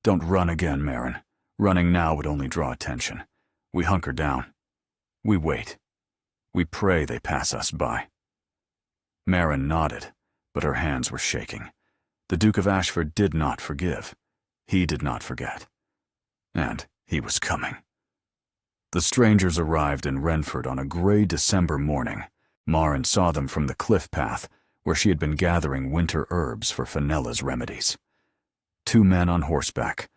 Don't run again, Marin. Running now would only draw attention. We hunker down. We wait. We pray they pass us by. Marin nodded, but her hands were shaking. The Duke of Ashford did not forgive. He did not forget. And he was coming. The strangers arrived in Renford on a gray December morning. Marin saw them from the cliff path, where she had been gathering winter herbs for Fenella's remedies. 2 men on horseback,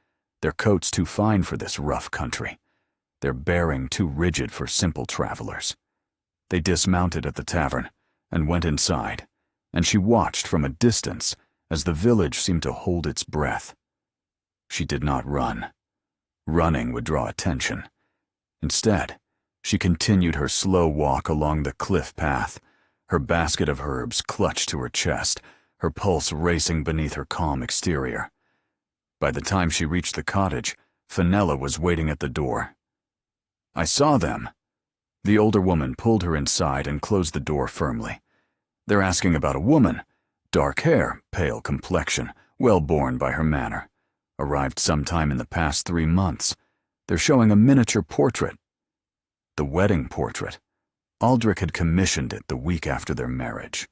their coats too fine for this rough country, their bearing too rigid for simple travelers. They dismounted at the tavern and went inside, and she watched from a distance as the village seemed to hold its breath. She did not run. Running would draw attention. Instead, she continued her slow walk along the cliff path, her basket of herbs clutched to her chest, her pulse racing beneath her calm exterior. By the time she reached the cottage, Fenella was waiting at the door. "I saw them." The older woman pulled her inside and closed the door firmly. "They're asking about a woman. Dark hair, pale complexion, well born by her manner. Arrived sometime in the past 3 months. They're showing a miniature portrait." The wedding portrait. Aldrich had commissioned it the week after their marriage.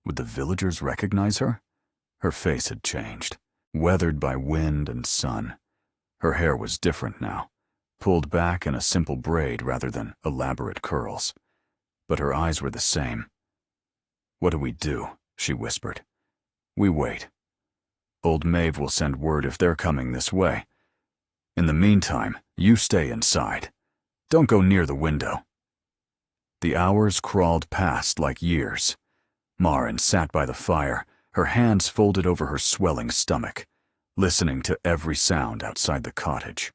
Would the villagers recognize her? Her face had changed, weathered by wind and sun. Her hair was different now, pulled back in a simple braid rather than elaborate curls. But her eyes were the same. "What do we do?" she whispered. "We wait. Old Maeve will send word if they're coming this way. In the meantime, you stay inside. Don't go near the window." The hours crawled past like years. Marin sat by the fire, her hands folded over her swelling stomach, listening to every sound outside the cottage.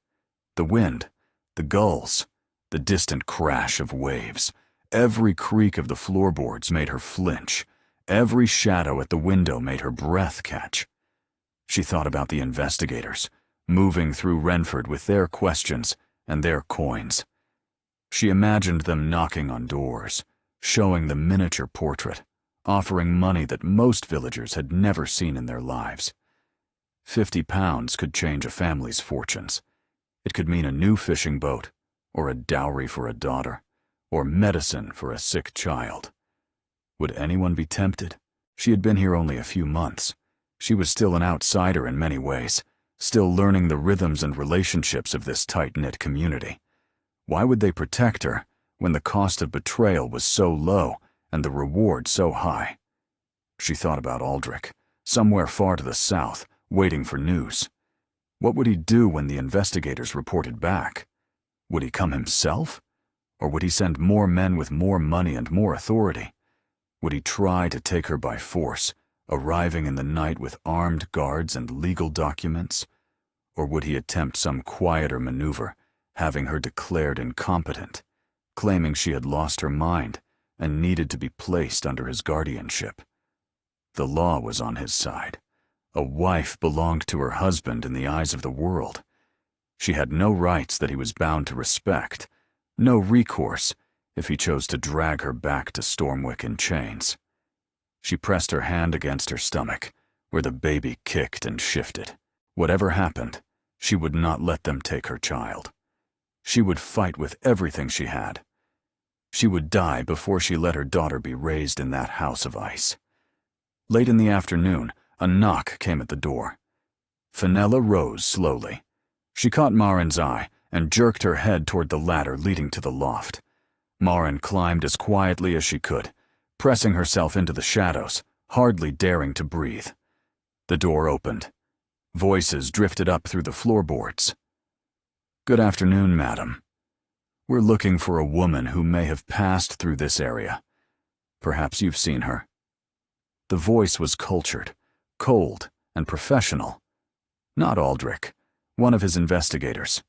The wind, the gulls, the distant crash of waves. Every creak of the floorboards made her flinch. Every shadow at the window made her breath catch. She thought about the investigators, moving through Renford with their questions and their coins. She imagined them knocking on doors, showing the miniature portrait, offering money that most villagers had never seen in their lives. £50 could change a family's fortunes. It could mean a new fishing boat, or a dowry for a daughter, or medicine for a sick child. Would anyone be tempted? She had been here only a few months. She was still an outsider in many ways, still learning the rhythms and relationships of this tight-knit community. Why would they protect her when the cost of betrayal was so low and the reward so high? She thought about Aldrich, somewhere far to the south, waiting for news. What would he do when the investigators reported back? Would he come himself? Or would he send more men with more money and more authority? Would he try to take her by force, arriving in the night with armed guards and legal documents? Or would he attempt some quieter maneuver, having her declared incompetent, claiming she had lost her mind and needed to be placed under his guardianship? The law was on his side. A wife belonged to her husband in the eyes of the world. She had no rights that he was bound to respect, no recourse if he chose to drag her back to Stormwick in chains. She pressed her hand against her stomach, where the baby kicked and shifted. Whatever happened, she would not let them take her child. She would fight with everything she had. She would die before she let her daughter be raised in that house of ice. Late in the afternoon, a knock came at the door. Fenella rose slowly. She caught Marin's eye and jerked her head toward the ladder leading to the loft. Marin climbed as quietly as she could, pressing herself into the shadows, hardly daring to breathe. The door opened. Voices drifted up through the floorboards. "Good afternoon, madam. We're looking for a woman who may have passed through this area. Perhaps you've seen her." The voice was cultured, cold, and professional. Not Aldrich, one of his investigators.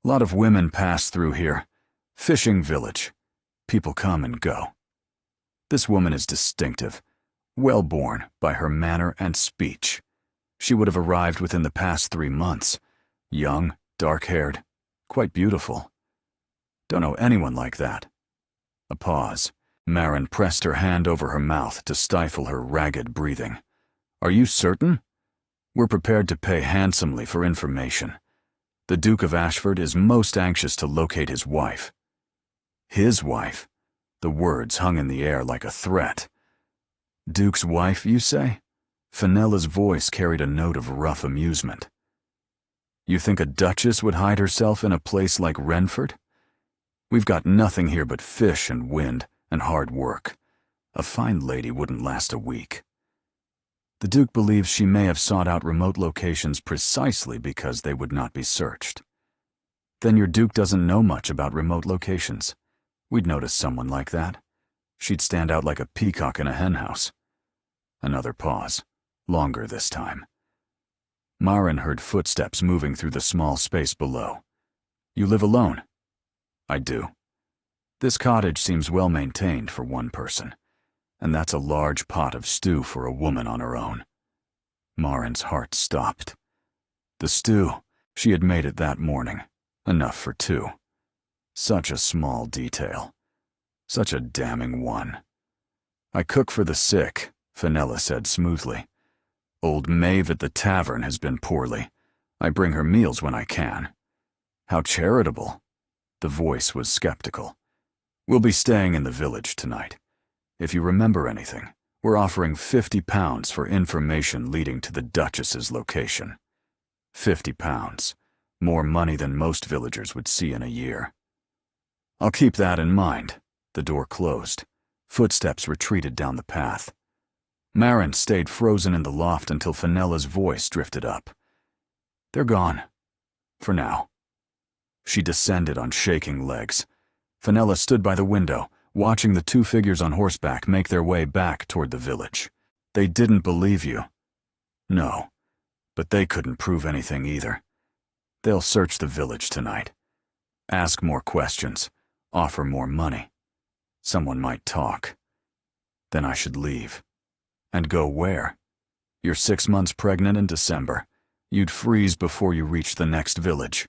"A lot of women pass through here. Fishing village. People come and go. This woman is distinctive, well-born by her manner and speech. She would have arrived within the past 3 months. Young, dark-haired, quite beautiful. Don't know anyone like that." A pause. Marin pressed her hand over her mouth to stifle her ragged breathing. "Are you certain? We're prepared to pay handsomely for information. The Duke of Ashford is most anxious to locate his wife." His wife? The words hung in the air like a threat. "Duke's wife, you say?" Fenella's voice carried a note of rough amusement. "You think a duchess would hide herself in a place like Renford? We've got nothing here but fish and wind and hard work. A fine lady wouldn't last a week." The Duke believes she may have sought out remote locations precisely because they would not be searched. Then your Duke doesn't know much about remote locations. We'd notice someone like that. She'd stand out like a peacock in a henhouse. Another pause, longer this time. Marin heard footsteps moving through the small space below. "You live alone?" "I do. This cottage seems well maintained for one person, and that's a large pot of stew for a woman on her own." Marin's heart stopped. The stew, she had made it that morning, enough for 2. Such a small detail. Such a damning one. "I cook for the sick," Fenella said smoothly. "Old Maeve at the tavern has been poorly. I bring her meals when I can." "How charitable." The voice was skeptical. "We'll be staying in the village tonight. If you remember anything, we're offering £50 for information leading to the Duchess's location. £50. More money than most villagers would see in a year." "I'll keep that in mind." The door closed. Footsteps retreated down the path. Marin stayed frozen in the loft until Fenella's voice drifted up. "They're gone. For now." She descended on shaking legs. Fenella stood by the window, watching the 2 figures on horseback make their way back toward the village. "They didn't believe you." "No, but they couldn't prove anything either. They'll search the village tonight. Ask more questions. Offer more money. Someone might talk. Then I should leave. And go where? You're 6 months pregnant in December. You'd freeze before you reached the next village."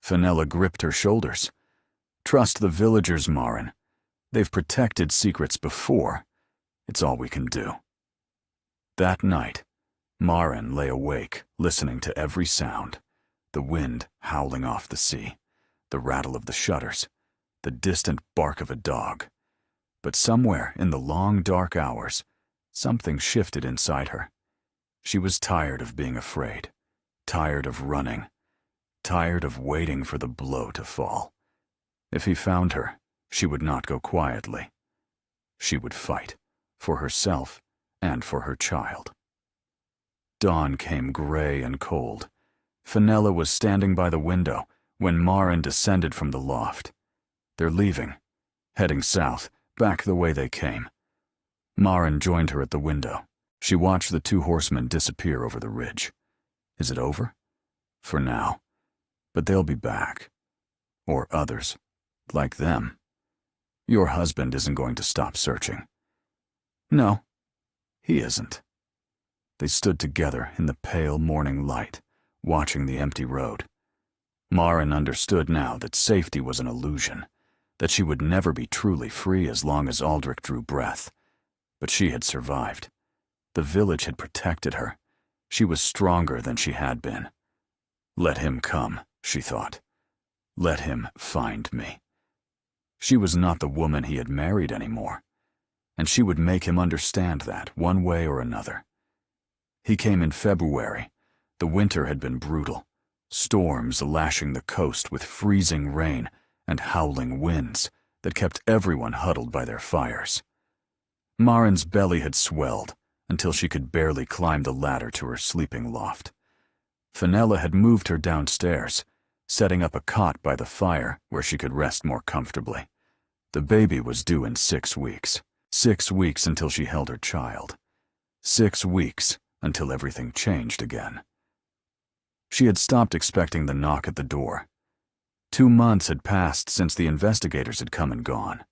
Fenella gripped her shoulders. "Trust the villagers, Marin. They've protected secrets before. It's all we can do." That night, Marin lay awake, listening to every sound. The wind howling off the sea, the rattle of the shutters, the distant bark of a dog. But somewhere in the long, dark hours, something shifted inside her. She was tired of being afraid, tired of running, tired of waiting for the blow to fall. If he found her, she would not go quietly. She would fight, for herself and for her child. Dawn came gray and cold. Fenella was standing by the window when Maren descended from the loft. They're leaving, heading south, back the way they came. Maren joined her at the window. She watched the two horsemen disappear over the ridge. Is it over? For now. But they'll be back. Or others, like them. Your husband isn't going to stop searching. No, he isn't. They stood together in the pale morning light, watching the empty road. Maren understood now that safety was an illusion, that she would never be truly free as long as Aldrich drew breath. But she had survived. The village had protected her. She was stronger than she had been. Let him come, she thought. Let him find me. She was not the woman he had married anymore, and she would make him understand that one way or another. He came in February. The winter had been brutal, storms lashing the coast with freezing rain and howling winds that kept everyone huddled by their fires. Maren's belly had swelled until she could barely climb the ladder to her sleeping loft. Fenella had moved her downstairs, setting up a cot by the fire where she could rest more comfortably. The baby was due in 6 weeks. 6 weeks until she held her child. 6 weeks until everything changed again. She had stopped expecting the knock at the door. 2 months had passed since the investigators had come and gone.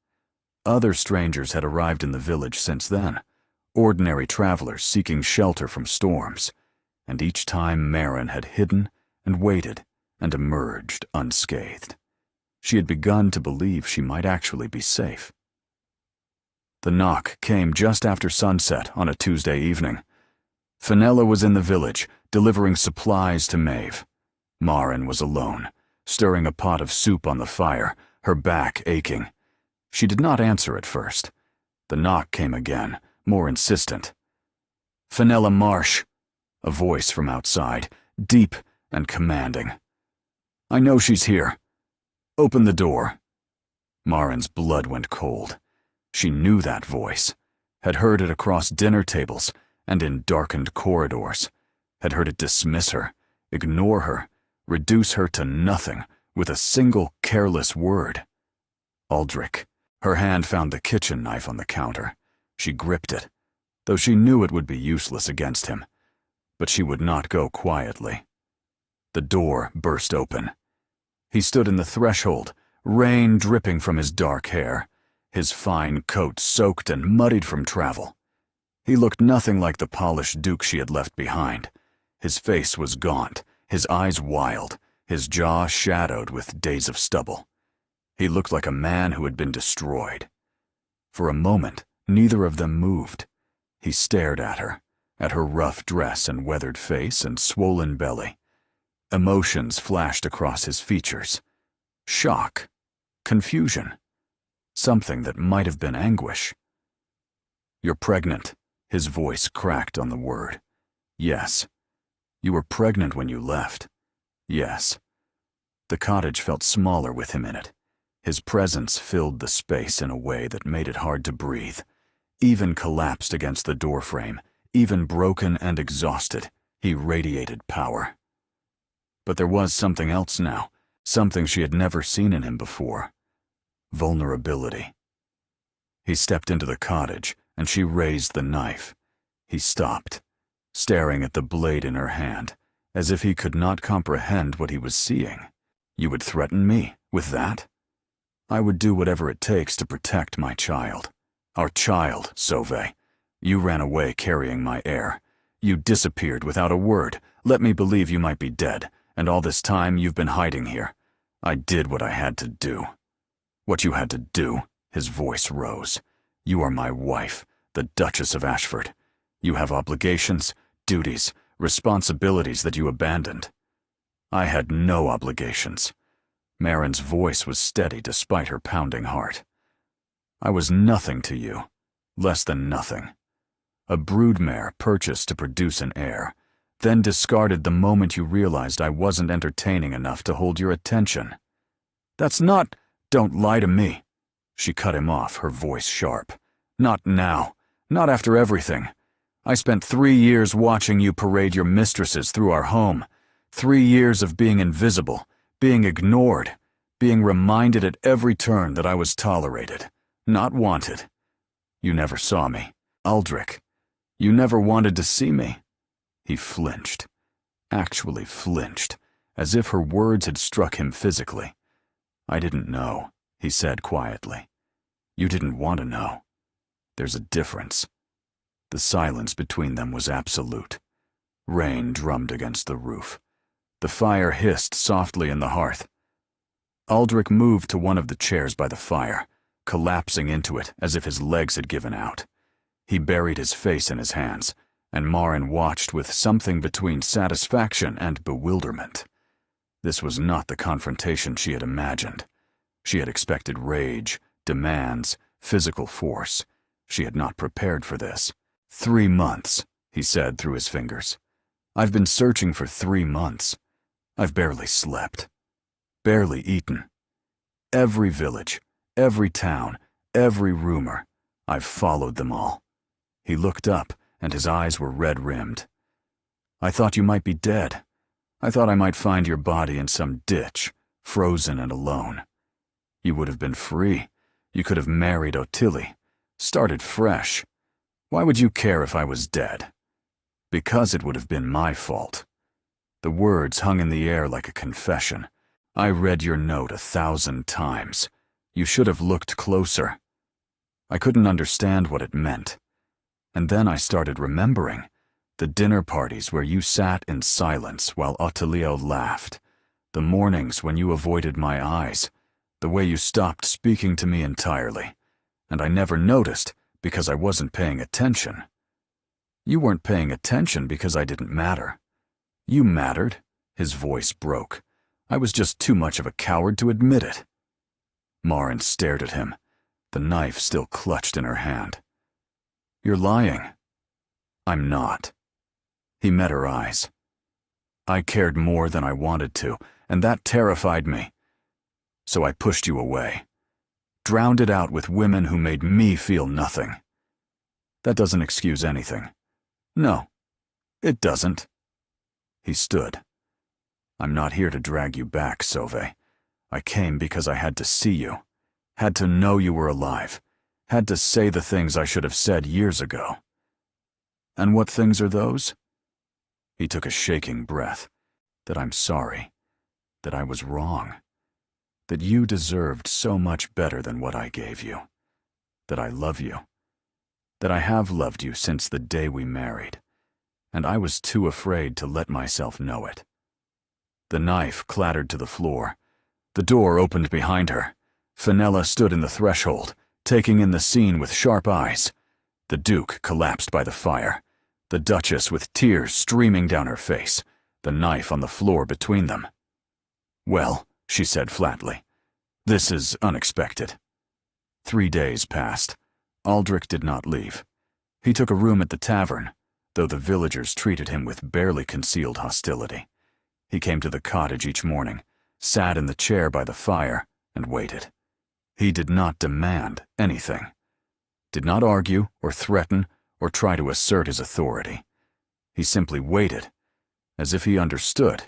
Other strangers had arrived in the village since then, ordinary travelers seeking shelter from storms, and each time Maren had hidden and waited and emerged unscathed. She had begun to believe she might actually be safe. The knock came just after sunset on a Tuesday evening. Fenella was in the village, delivering supplies to Maeve. Maren was alone, stirring a pot of soup on the fire, her back aching. She did not answer at first. The knock came again, more insistent. "Fenella Marsh," a voice from outside, deep and commanding. "I know she's here. Open the door." Maren's blood went cold. She knew that voice, had heard it across dinner tables and in darkened corridors, had heard it dismiss her, ignore her, reduce her to nothing with a single careless word. Aldrich. Her hand found the kitchen knife on the counter. She gripped it, though she knew it would be useless against him. But she would not go quietly. The door burst open. He stood in the threshold, rain dripping from his dark hair, his fine coat soaked and muddied from travel. He looked nothing like the polished duke she had left behind. His face was gaunt, his eyes wild, his jaw shadowed with days of stubble. He looked like a man who had been destroyed. For a moment, neither of them moved. He stared at her rough dress and weathered face and swollen belly. Emotions flashed across his features. Shock, confusion, something that might have been anguish. "You're pregnant," his voice cracked on the word. "Yes. You were pregnant when you left." "Yes." The cottage felt smaller with him in it. His presence filled the space in a way that made it hard to breathe. Even collapsed against the doorframe, even broken and exhausted, he radiated power. But there was something else now, something she had never seen in him before. Vulnerability. He stepped into the cottage, and she raised the knife. He stopped, staring at the blade in her hand, as if he could not comprehend what he was seeing. "You would threaten me with that?" "I would do whatever it takes to protect my child. Our child, Sauvé. You ran away carrying my heir. You disappeared without a word, let me believe you might be dead, and all this time you've been hiding here. I did what I had to do." "What you had to do?" His voice rose. "You are my wife, the Duchess of Ashford. You have obligations, duties, responsibilities that you abandoned." "I had no obligations." Maren's voice was steady despite her pounding heart. "I was nothing to you, less than nothing. A broodmare purchased to produce an heir, then discarded the moment you realized I wasn't entertaining enough to hold your attention. That's not— Don't lie to me. She cut him off, her voice sharp. Not now. Not after everything. I spent 3 years watching you parade your mistresses through our home. 3 years of being invisible, being ignored, being reminded at every turn that I was tolerated, not wanted. You never saw me. Aldrich, you never wanted to see me. He flinched. Actually flinched, as if her words had struck him physically. I didn't know, he said quietly. You didn't want to know. There's a difference. The silence between them was absolute. Rain drummed against the roof. The fire hissed softly in the hearth. Aldrich moved to one of the chairs by the fire, collapsing into it as if his legs had given out. He buried his face in his hands, and Maren watched with something between satisfaction and bewilderment. This was not the confrontation she had imagined. She had expected rage, demands, physical force. She had not prepared for this. 3 months, he said through his fingers. I've been searching for 3 months. I've barely slept. Barely eaten. Every village, every town, every rumor. I've followed them all. He looked up, and his eyes were red-rimmed. I thought you might be dead. I thought I might find your body in some ditch, frozen and alone. You would have been free. You could have married Ottilie, started fresh. Why would you care if I was dead? Because it would have been my fault. The words hung in the air like a confession. I read your note 1,000 times. You should have looked closer. I couldn't understand what it meant. And then I started remembering the dinner parties where you sat in silence while Ottilio laughed, the mornings when you avoided my eyes, the way you stopped speaking to me entirely, and I never noticed because I wasn't paying attention. You weren't paying attention because I didn't matter. You mattered. His voice broke. I was just too much of a coward to admit it. Maren stared at him, the knife still clutched in her hand. You're lying. I'm not. He met her eyes. I cared more than I wanted to, and that terrified me. So I pushed you away. Drowned it out with women who made me feel nothing. That doesn't excuse anything. No, it doesn't. He stood. I'm not here to drag you back, Sauvé. I came because I had to see you. Had to know you were alive. Had to say the things I should have said years ago. And what things are those? He took a shaking breath. That I'm sorry. That I was wrong. That you deserved so much better than what I gave you. That I love you. That I have loved you since the day we married. And I was too afraid to let myself know it. The knife clattered to the floor. The door opened behind her. Fenella stood in the threshold, taking in the scene with sharp eyes. The Duke collapsed by the fire, the Duchess with tears streaming down her face, the knife on the floor between them. Well, she said flatly, this is unexpected. 3 days passed. Aldrich did not leave. He took a room at the tavern, though the villagers treated him with barely concealed hostility. He came to the cottage each morning, sat in the chair by the fire, and waited. He did not demand anything. Did not argue or threaten or try to assert his authority. He simply waited, as if he understood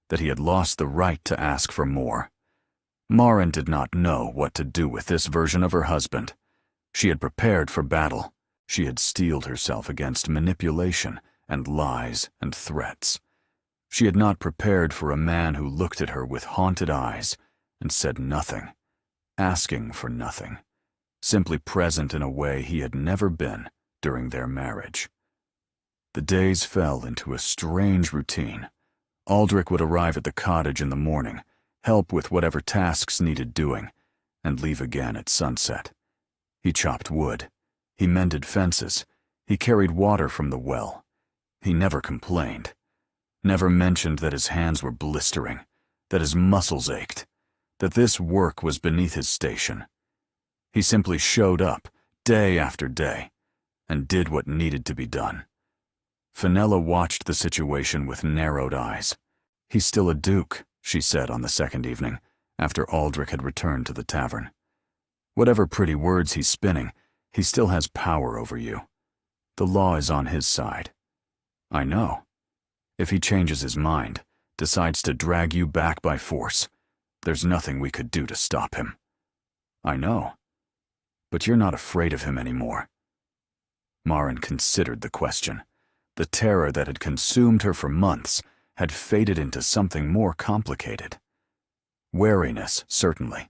that he had lost the right to ask for more. Maren did not know what to do with this version of her husband. She had prepared for battle. She had steeled herself against manipulation and lies and threats. She had not prepared for a man who looked at her with haunted eyes and said nothing, asking for nothing, simply present in a way he had never been during their marriage. The days fell into a strange routine. Aldrich would arrive at the cottage in the morning, help with whatever tasks needed doing, and leave again at sunset. He chopped wood. He mended fences. He carried water from the well. He never complained. Never mentioned that his hands were blistering, that his muscles ached, that this work was beneath his station. He simply showed up, day after day, and did what needed to be done. Fenella watched the situation with narrowed eyes. "He's still a duke," she said on the second evening, after Aldrich had returned to the tavern. "Whatever pretty words he's spinning, he still has power over you. The law is on his side. I know. If he changes his mind, decides to drag you back by force, there's nothing we could do to stop him. I know. But you're not afraid of him anymore." Maren considered the question. The terror that had consumed her for months had faded into something more complicated. Wariness, certainly.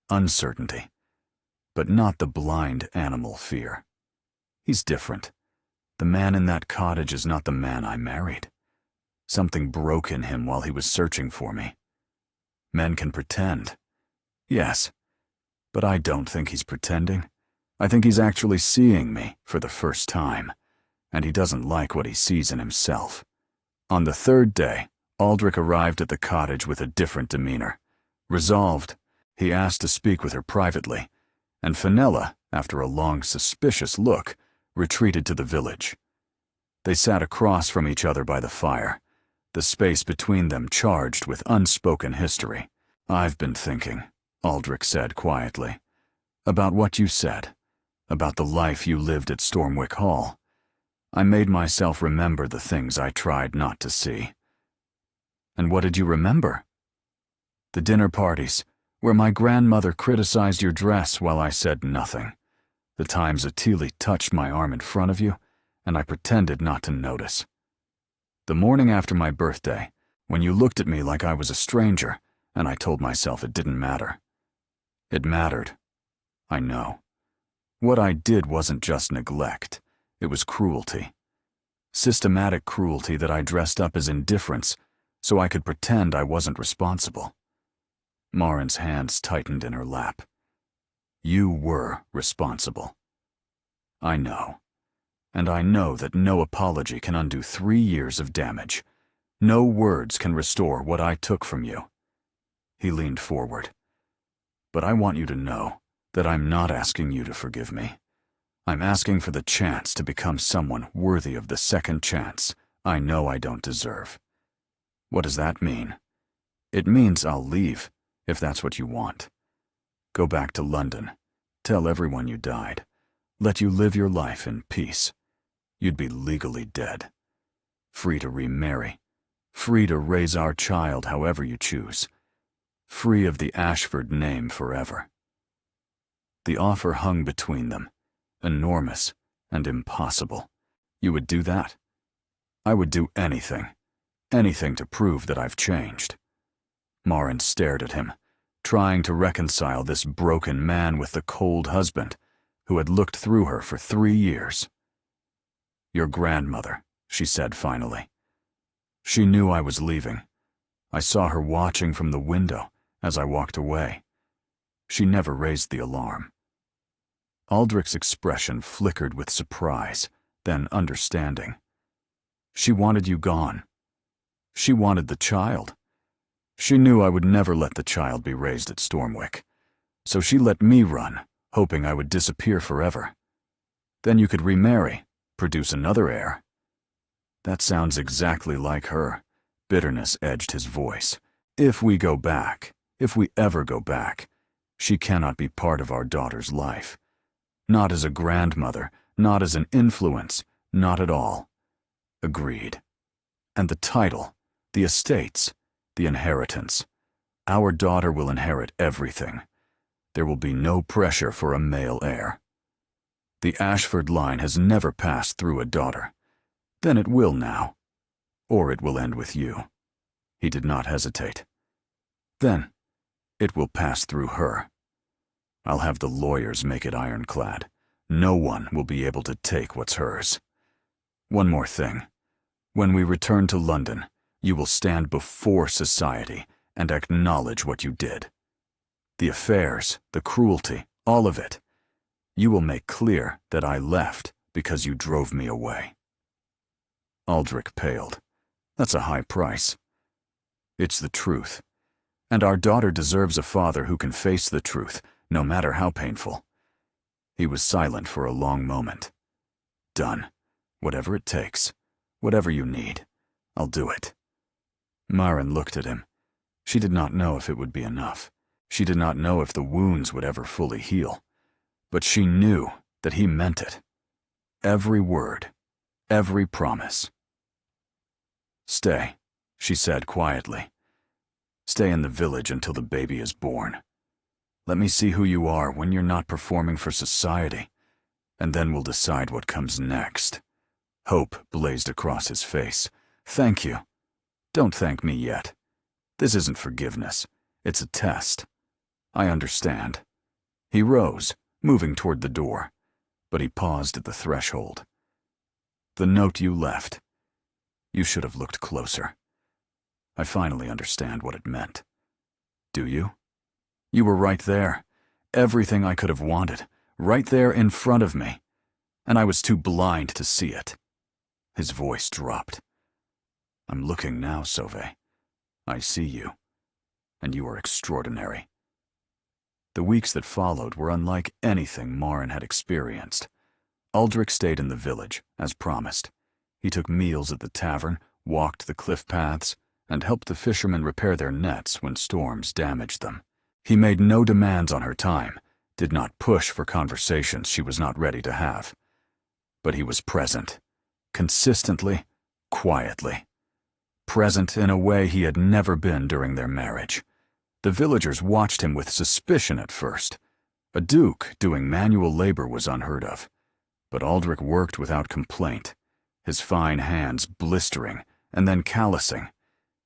Uncertainty. But not the blind animal fear. He's different. The man in that cottage is not the man I married. Something broke in him while he was searching for me. Men can pretend. Yes. But I don't think he's pretending. I think he's actually seeing me for the first time, and he doesn't like what he sees in himself. On the third day, Aldrich arrived at the cottage with a different demeanor. Resolved, he asked to speak with her privately, and Fenella, after a long, suspicious look, retreated to the village. They sat across from each other by the fire, the space between them charged with unspoken history. "I've been thinking," Aldrich said quietly, "about what you said, about the life you lived at Stormwick Hall. I made myself remember the things I tried not to see." "And what did you remember?" "The dinner parties, where my grandmother criticized your dress while I said nothing. The times Atili touched my arm in front of you, and I pretended not to notice. The morning after my birthday, when you looked at me like I was a stranger, and I told myself it didn't matter. It mattered. I know. What I did wasn't just neglect. It was cruelty. Systematic cruelty that I dressed up as indifference so I could pretend I wasn't responsible." Maren's hands tightened in her lap. "You were responsible. I know. And I know that no apology can undo 3 years of damage. No words can restore what I took from you." He leaned forward. "But I want you to know that I'm not asking you to forgive me. I'm asking for the chance to become someone worthy of the second chance I know I don't deserve. What does that mean? It means I'll leave, if that's what you want. Go back to London. Tell everyone you died. Let you live your life in peace. You'd be legally dead. Free to remarry. Free to raise our child however you choose. Free of the Ashford name forever." The offer hung between them, enormous and impossible. "You would do that?" "I would do anything. Anything to prove that I've changed." Maren stared at him, trying to reconcile this broken man with the cold husband who had looked through her for 3 years. "Your grandmother," she said finally. "She knew I was leaving. I saw her watching from the window as I walked away. She never raised the alarm." Aldrich's expression flickered with surprise, then understanding. "She wanted you gone. She wanted the child. She knew I would never let the child be raised at Stormwick. So she let me run, hoping I would disappear forever. Then you could remarry, produce another heir." "That sounds exactly like her." Bitterness edged his voice. "If we go back, if we ever go back, she cannot be part of our daughter's life. Not as a grandmother, not as an influence, not at all." "Agreed. And the title, the estates, the inheritance. Our daughter will inherit everything. There will be no pressure for a male heir. The Ashford line has never passed through a daughter. Then it will now. Or it will end with you." He did not hesitate. "Then it will pass through her. I'll have the lawyers make it ironclad. No one will be able to take what's hers. One more thing. When we return to London, you will stand before society and acknowledge what you did. The affairs, the cruelty, all of it. You will make clear that I left because you drove me away." Aldrich paled. "That's a high price." "It's the truth. And our daughter deserves a father who can face the truth, no matter how painful." He was silent for a long moment. "Done. Whatever it takes. Whatever you need, I'll do it." Maren looked at him. She did not know if it would be enough. She did not know if the wounds would ever fully heal. But she knew that he meant it. Every word, every promise. "Stay," she said quietly. "Stay in the village until the baby is born. Let me see who you are when you're not performing for society, and then we'll decide what comes next." Hope blazed across his face. "Thank you. Don't thank me yet. This isn't forgiveness. It's a test. I understand." He rose, moving toward the door, but he paused at the threshold. "The note you left. You should have looked closer. I finally understand what it meant. Do you? You were right there. Everything I could have wanted, right there in front of me. And I was too blind to see it." His voice dropped. "I'm looking now, Sauvé. I see you. And you are extraordinary." The weeks that followed were unlike anything Maren had experienced. Aldrich stayed in the village, as promised. He took meals at the tavern, walked the cliff paths, and helped the fishermen repair their nets when storms damaged them. He made no demands on her time, did not push for conversations she was not ready to have. But he was present, consistently, quietly. Present in a way he had never been during their marriage. The villagers watched him with suspicion at first. A duke doing manual labor was unheard of. But Aldrich worked without complaint, his fine hands blistering and then callousing,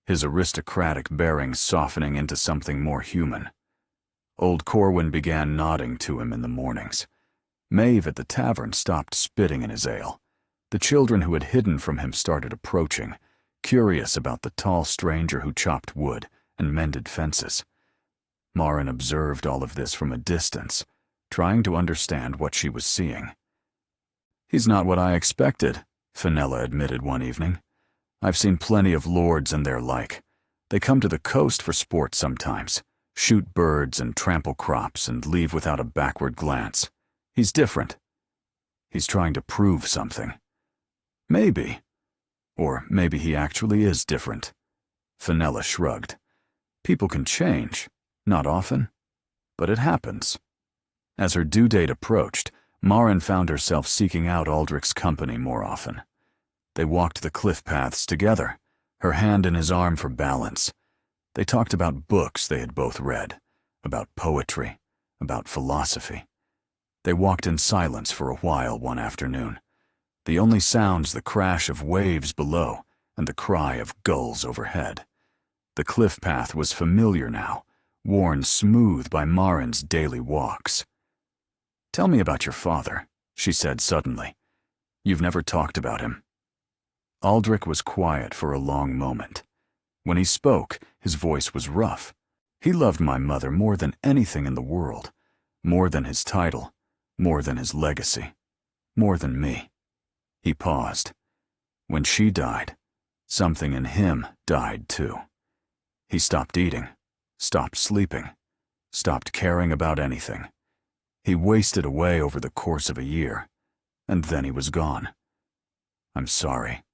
his aristocratic bearing softening into something more human. Old Corwin began nodding to him in the mornings. Maeve at the tavern stopped spitting in his ale. The children who had hidden from him started approaching, curious about the tall stranger who chopped wood and mended fences. Maren observed all of this from a distance, trying to understand what she was seeing. "He's not what I expected," Fenella admitted one evening. "I've seen plenty of lords and their like. They come to the coast for sport sometimes, shoot birds and trample crops and leave without a backward glance. He's different. He's trying to prove something. Maybe. Or maybe he actually is different." Fenella shrugged. "People can change. Not often. But it happens." As her due date approached, Maren found herself seeking out Aldrich's company more often. They walked the cliff paths together, her hand in his arm for balance. They talked about books they had both read, about poetry, about philosophy. They walked in silence for a while one afternoon. The only sounds the crash of waves below and the cry of gulls overhead. The cliff path was familiar now, worn smooth by Maren's daily walks. "Tell me about your father," she said suddenly. "You've never talked about him." Aldrich was quiet for a long moment. When he spoke, his voice was rough. "He loved my mother more than anything in the world, more than his title, more than his legacy, more than me." He paused. When she died, something in him died too. He stopped eating, stopped sleeping, stopped caring about anything. He wasted away over the course of a year, and then he was gone. "I'm sorry.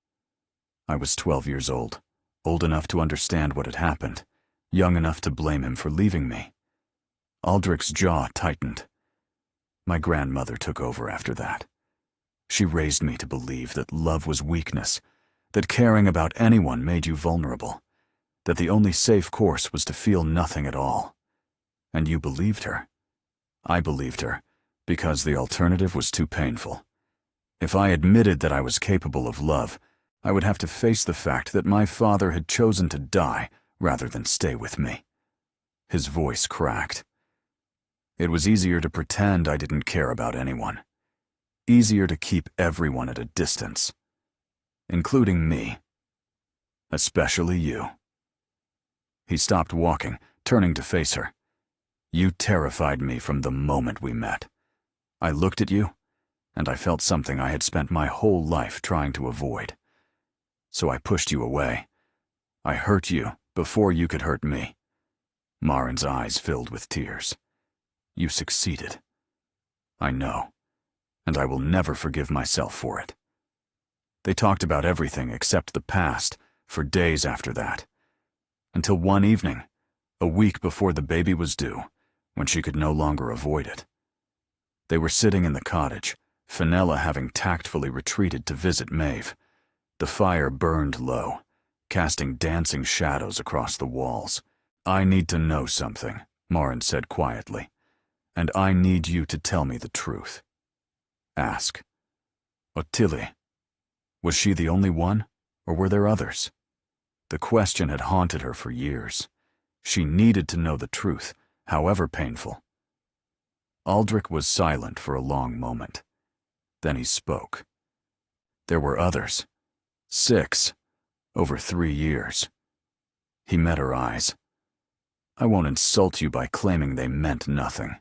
I was 12 years old enough to understand what had happened, young enough to blame him for leaving me." Aldrich's jaw tightened. "My grandmother took over after that. She raised me to believe that love was weakness, that caring about anyone made you vulnerable, that the only safe course was to feel nothing at all. And you believed her. I believed her, because the alternative was too painful. If I admitted that I was capable of love, I would have to face the fact that my father had chosen to die rather than stay with me." His voice cracked. "It was easier to pretend I didn't care about anyone. Easier to keep everyone at a distance. Including me. Especially you." He stopped walking, turning to face her. "You terrified me from the moment we met. I looked at you, and I felt something I had spent my whole life trying to avoid. So I pushed you away. I hurt you before you could hurt me." Maren's eyes filled with tears. "You succeeded. I know, and I will never forgive myself for it." They talked about everything except the past for days after that. Until one evening, a week before the baby was due, when she could no longer avoid it. They were sitting in the cottage, Fenella having tactfully retreated to visit Maeve. The fire burned low, casting dancing shadows across the walls. "I need to know something," Marin said quietly, "and I need you to tell me the truth." "Ask." "Ottilie, was she the only one, or were there others?" The question had haunted her for years. She needed to know the truth, however painful. Aldrich was silent for a long moment. Then he spoke. "There were others. 6, over 3 years." He met her eyes. "I won't insult you by claiming they meant nothing.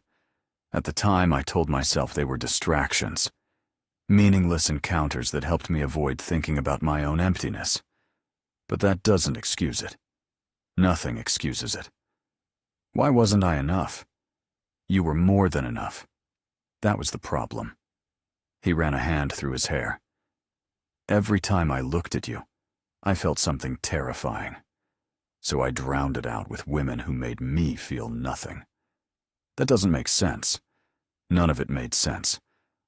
At the time, I told myself they were distractions, meaningless encounters that helped me avoid thinking about my own emptiness. But that doesn't excuse it. Nothing excuses it. Why wasn't I enough? You were more than enough. That was the problem." He ran a hand through his hair. "Every time I looked at you, I felt something terrifying. So I drowned it out with women who made me feel nothing. That doesn't make sense. None of it made sense.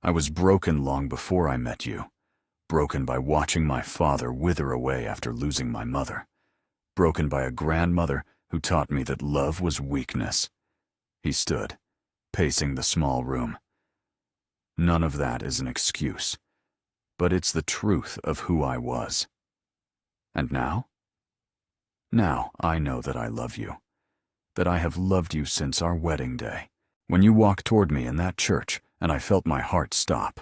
I was broken long before I met you. Broken by watching my father wither away after losing my mother. Broken by a grandmother who taught me that love was weakness." He stood, pacing the small room. "None of that is an excuse, but it's the truth of who I was. And now? Now I know that I love you, that I have loved you since our wedding day, when you walked toward me in that church and I felt my heart stop.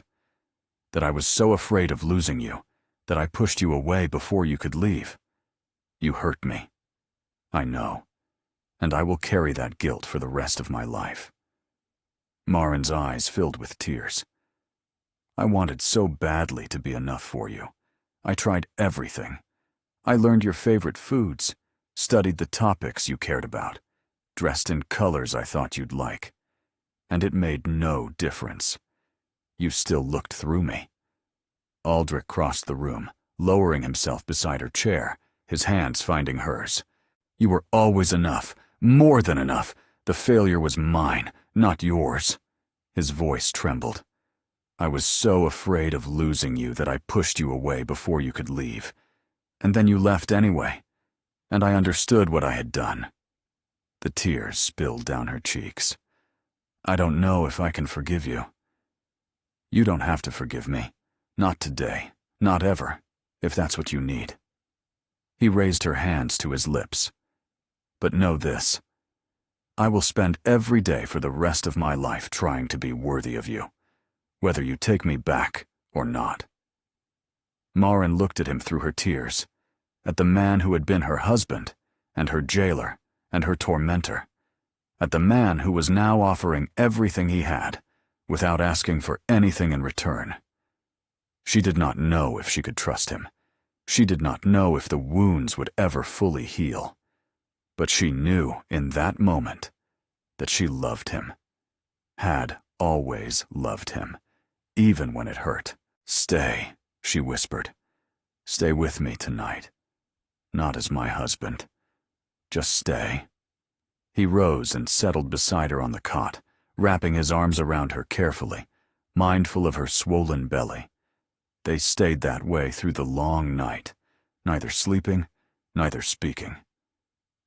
That I was so afraid of losing you, that I pushed you away before you could leave. You hurt me. I know, and I will carry that guilt for the rest of my life." Marin's eyes filled with tears. "I wanted so badly to be enough for you. I tried everything. I learned your favorite foods, studied the topics you cared about, dressed in colors I thought you'd like. And it made no difference. You still looked through me." Aldrich crossed the room, lowering himself beside her chair, his hands finding hers. "You were always enough, more than enough. The failure was mine, not yours." His voice trembled. "I was so afraid of losing you that I pushed you away before you could leave. And then you left anyway, and I understood what I had done." The tears spilled down her cheeks. "I don't know if I can forgive you." "You don't have to forgive me. Not today, not ever, if that's what you need." He raised her hands to his lips. "But know this. I will spend every day for the rest of my life trying to be worthy of you, whether you take me back or not." Marin looked at him through her tears, at the man who had been her husband, and her jailer, and her tormentor, at the man who was now offering everything he had, without asking for anything in return. She did not know if she could trust him. She did not know if the wounds would ever fully heal. But she knew in that moment that she loved him, had always loved him, even when it hurt. "Stay," she whispered. "Stay with me tonight. Not as my husband. Just stay." He rose and settled beside her on the cot, wrapping his arms around her carefully, mindful of her swollen belly. They stayed that way through the long night, neither sleeping, neither speaking,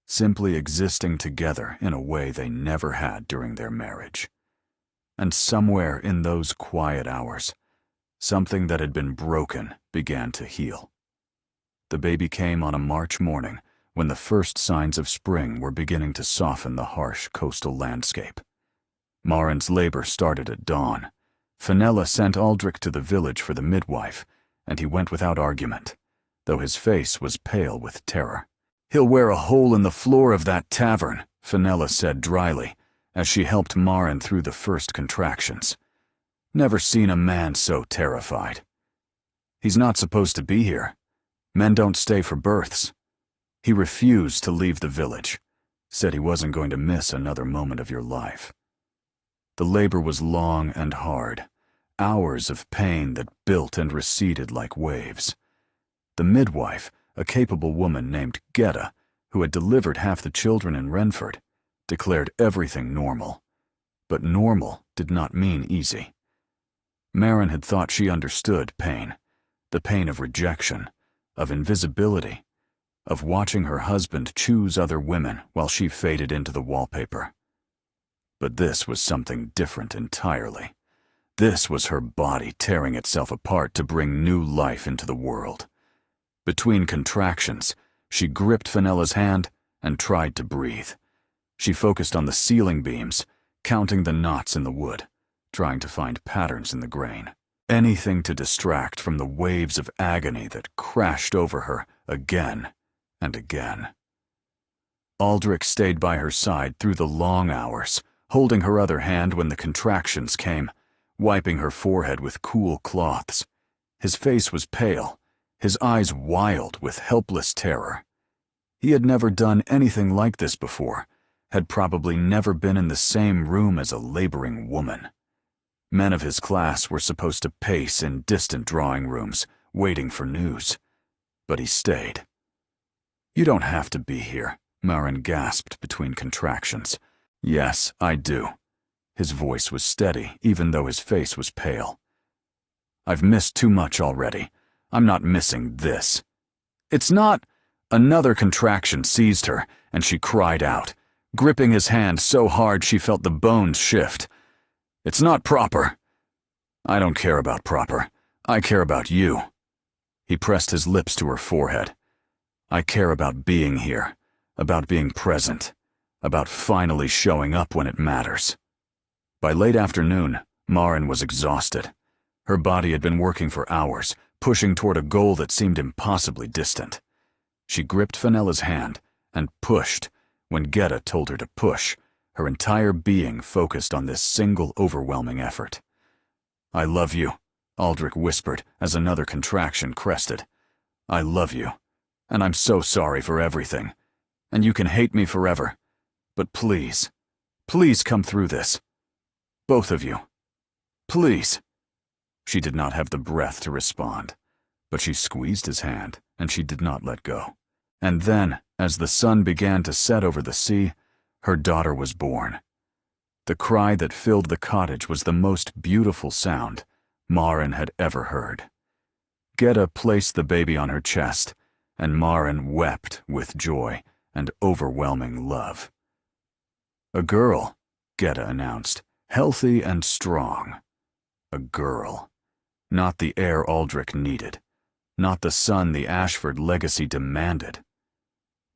simply existing together in a way they never had during their marriage. And somewhere in those quiet hours, something that had been broken began to heal. The baby came on a March morning when the first signs of spring were beginning to soften the harsh coastal landscape. Marin's labor started at dawn. Fenella sent Aldrich to the village for the midwife, and he went without argument, though his face was pale with terror. "He'll wear a hole in the floor of that tavern," Fenella said dryly, as she helped Marin through the first contractions. "Never seen a man so terrified. He's not supposed to be here. Men don't stay for births." He refused to leave the village, said he wasn't going to miss another moment of your life. The labor was long and hard, hours of pain that built and receded like waves. The midwife, a capable woman named Geta, who had delivered half the children in Renford, declared everything normal. But normal did not mean easy. Maren had thought she understood pain, the pain of rejection, of invisibility, of watching her husband choose other women while she faded into the wallpaper. But this was something different entirely. This was her body tearing itself apart to bring new life into the world. Between contractions, she gripped Fenella's hand and tried to breathe. She focused on the ceiling beams, counting the knots in the wood, trying to find patterns in the grain. Anything to distract from the waves of agony that crashed over her again and again. Aldrich stayed by her side through the long hours, holding her other hand when the contractions came, wiping her forehead with cool cloths. His face was pale, his eyes wild with helpless terror. He had never done anything like this before, had probably never been in the same room as a laboring woman. Men of his class were supposed to pace in distant drawing rooms, waiting for news. But he stayed. "You don't have to be here," Maren gasped between contractions. "Yes, I do." His voice was steady, even though his face was pale. "I've missed too much already. I'm not missing this." "It's not—" Another contraction seized her, and she cried out, gripping his hand so hard she felt the bones shift. "It's not proper." "I don't care about proper. I care about you." He pressed his lips to her forehead. "I care about being here, about being present, about finally showing up when it matters." By late afternoon, Maren was exhausted. Her body had been working for hours, pushing toward a goal that seemed impossibly distant. She gripped Fenella's hand and pushed when Geta told her to push, her entire being focused on this single overwhelming effort. "I love you," Aldrich whispered as another contraction crested. "I love you, and I'm so sorry for everything. And you can hate me forever. But please, please come through this. Both of you. Please." She did not have the breath to respond, but she squeezed his hand, and she did not let go. And then, as the sun began to set over the sea, her daughter was born. The cry that filled the cottage was the most beautiful sound Maren had ever heard. Geta placed the baby on her chest, and Maren wept with joy and overwhelming love. "A girl," Geta announced, "healthy and strong. A girl. Not the heir Aldrich needed. Not the son the Ashford legacy demanded."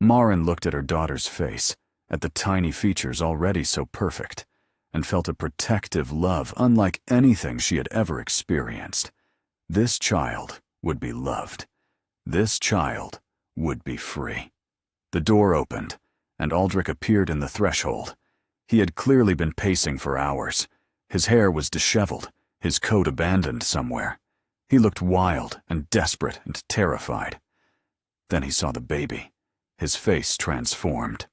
Maren looked at her daughter's face, at the tiny features already so perfect, and felt a protective love unlike anything she had ever experienced. This child would be loved. This child would be free. The door opened, and Aldrich appeared in the threshold. He had clearly been pacing for hours. His hair was disheveled, his coat abandoned somewhere. He looked wild and desperate and terrified. Then he saw the baby. His face transformed.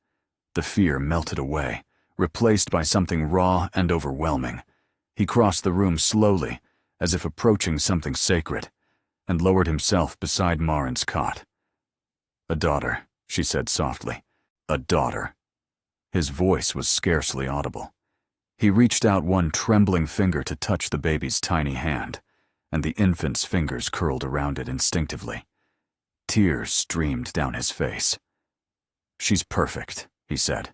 The fear melted away, replaced by something raw and overwhelming. He crossed the room slowly, as if approaching something sacred, and lowered himself beside Maren's cot. "A daughter," she said softly. "A daughter." His voice was scarcely audible. He reached out one trembling finger to touch the baby's tiny hand, and the infant's fingers curled around it instinctively. Tears streamed down his face. "She's perfect," he said.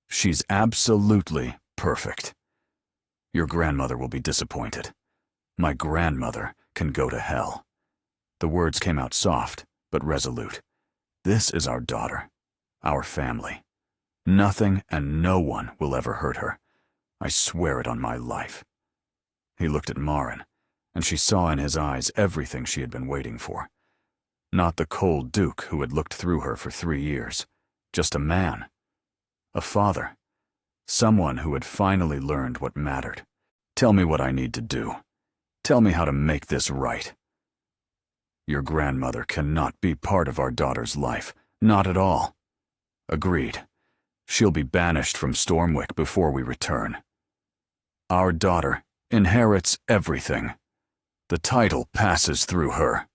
"She's absolutely perfect. Your grandmother will be disappointed. My grandmother can go to hell." The words came out soft, but resolute. "This is our daughter, our family. Nothing and no one will ever hurt her. I swear it on my life." He looked at Maren, and she saw in his eyes everything she had been waiting for. Not the cold duke who had looked through her for 3 years. Just a man. A father. Someone who had finally learned what mattered. "Tell me what I need to do. Tell me how to make this right." "Your grandmother cannot be part of our daughter's life. Not at all." "Agreed. She'll be banished from Stormwick before we return." "Our daughter inherits everything. The title passes through her.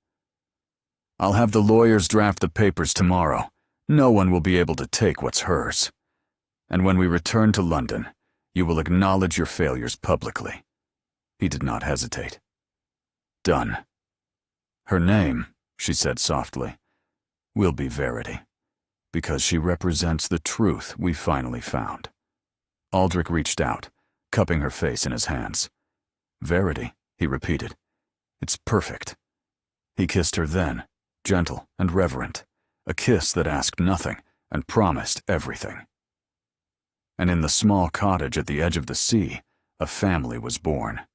I'll have the lawyers draft the papers tomorrow. No one will be able to take what's hers. And when we return to London, you will acknowledge your failures publicly." He did not hesitate. "Done. Her name," she said softly, "will be Verity, because she represents the truth we finally found." Aldrich reached out, cupping her face in his hands. "Verity," he repeated. "It's perfect." He kissed her then, gentle and reverent, a kiss that asked nothing and promised everything. And in the small cottage at the edge of the sea, a family was born.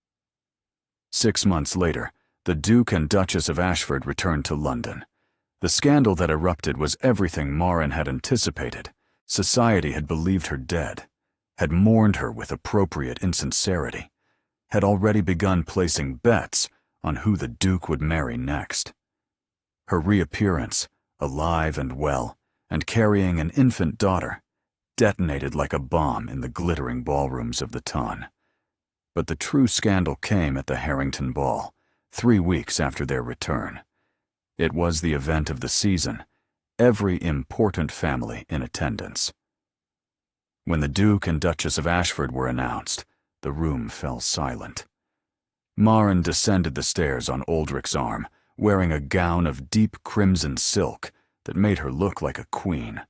6 months later, the Duke and Duchess of Ashford returned to London. The scandal that erupted was everything Marin had anticipated. Society had believed her dead, had mourned her with appropriate insincerity, had already begun placing bets on who the Duke would marry next. Her reappearance, alive and well, and carrying an infant daughter, detonated like a bomb in the glittering ballrooms of the Ton. But the true scandal came at the Harrington Ball, 3 weeks after their return. It was the event of the season, every important family in attendance. When the Duke and Duchess of Ashford were announced, the room fell silent. Marin descended the stairs on Aldrich's arm, wearing a gown of deep crimson silk that made her look like a queen.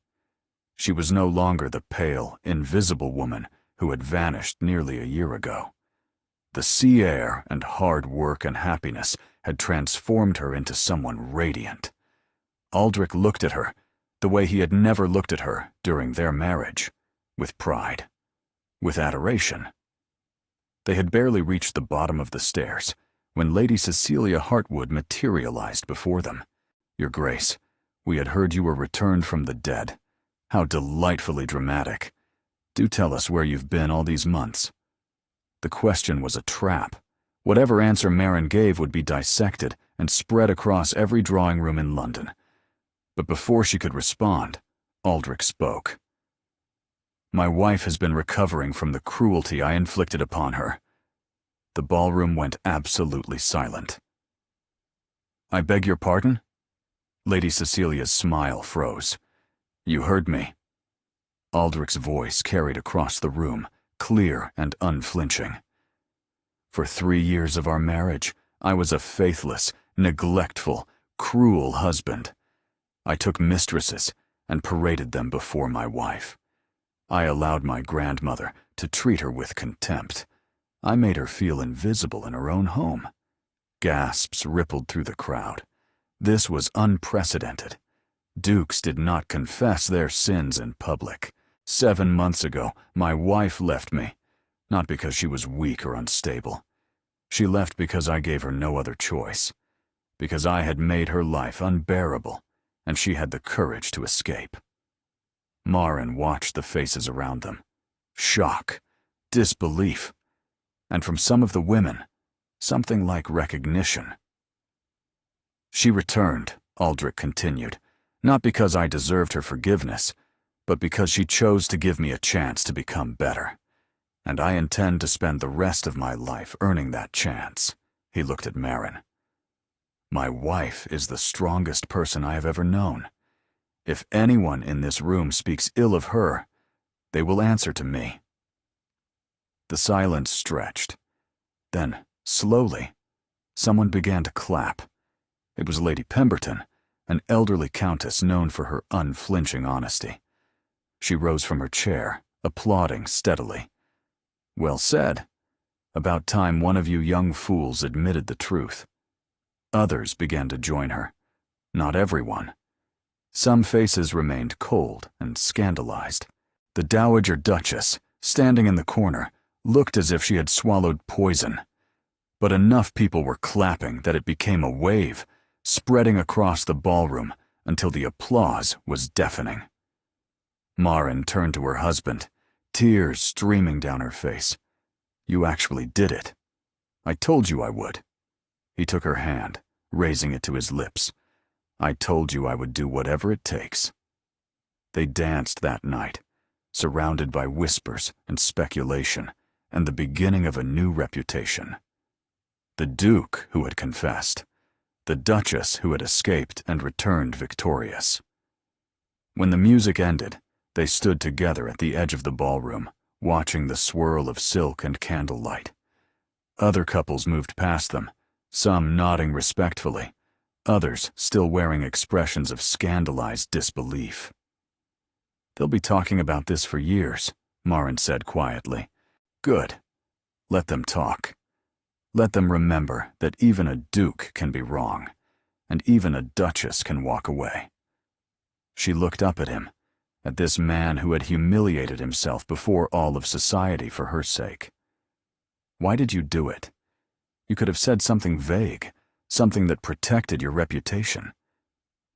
She was no longer the pale, invisible woman who had vanished nearly a year ago. The sea air and hard work and happiness had transformed her into someone radiant. Aldrich looked at her the way he had never looked at her during their marriage, with pride, with adoration. They had barely reached the bottom of the stairs when Lady Cecilia Hartwood materialized before them. "Your Grace, we had heard you were returned from the dead. How delightfully dramatic. Do tell us where you've been all these months." The question was a trap. Whatever answer Marin gave would be dissected and spread across every drawing room in London. But before she could respond, Aldrich spoke. "My wife has been recovering from the cruelty I inflicted upon her." The ballroom went absolutely silent. "I beg your pardon?" Lady Cecilia's smile froze. "You heard me." Aldrich's voice carried across the room, clear and unflinching. "For 3 years of our marriage, I was a faithless, neglectful, cruel husband. I took mistresses and paraded them before my wife. I allowed my grandmother to treat her with contempt. I made her feel invisible in her own home." Gasps rippled through the crowd. This was unprecedented. Dukes did not confess their sins in public. 7 months ago, my wife left me, not because she was weak or unstable. She left because I gave her no other choice, because I had made her life unbearable, and she had the courage to escape. Marin watched the faces around them. Shock, disbelief, and from some of the women, something like recognition. "She returned," Aldrich continued, "not because I deserved her forgiveness, but because she chose to give me a chance to become better. And I intend to spend the rest of my life earning that chance." He looked at Marin. "My wife is the strongest person I have ever known. If anyone in this room speaks ill of her, they will answer to me." The silence stretched. Then, slowly, someone began to clap. It was Lady Pemberton, an elderly countess known for her unflinching honesty. She rose from her chair, applauding steadily. "Well said. About time one of you young fools admitted the truth." Others began to join her. Not everyone. Some faces remained cold and scandalized. The Dowager Duchess, standing in the corner, looked as if she had swallowed poison. But enough people were clapping that it became a wave, spreading across the ballroom until the applause was deafening. Marin turned to her husband, tears streaming down her face. "You actually did it. I told you I would." He took her hand, raising it to his lips. "I told you I would do whatever it takes." They danced that night, surrounded by whispers and speculation, and the beginning of a new reputation. The Duke who had confessed, the Duchess who had escaped and returned victorious. When the music ended, they stood together at the edge of the ballroom, watching the swirl of silk and candlelight. Other couples moved past them, some nodding respectfully, others still wearing expressions of scandalized disbelief. "They'll be talking about this for years," Marin said quietly. "Good. Let them talk. Let them remember that even a duke can be wrong, and even a duchess can walk away." She looked up at him, at this man who had humiliated himself before all of society for her sake. "Why did you do it? You could have said something vague, something that protected your reputation."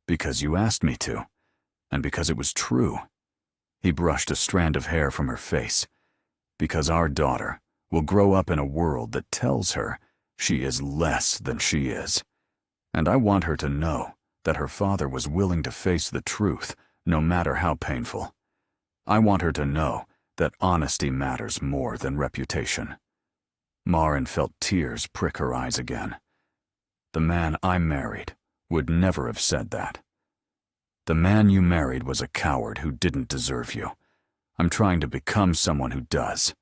"Because you asked me to, and because it was true." He brushed a strand of hair from her face. "Because our daughter will grow up in a world that tells her she is less than she is. And I want her to know that her father was willing to face the truth, no matter how painful. I want her to know that honesty matters more than reputation." Marin felt tears prick her eyes again. "The man I married would never have said that. The man you married was a coward who didn't deserve you. I'm trying to become someone who does."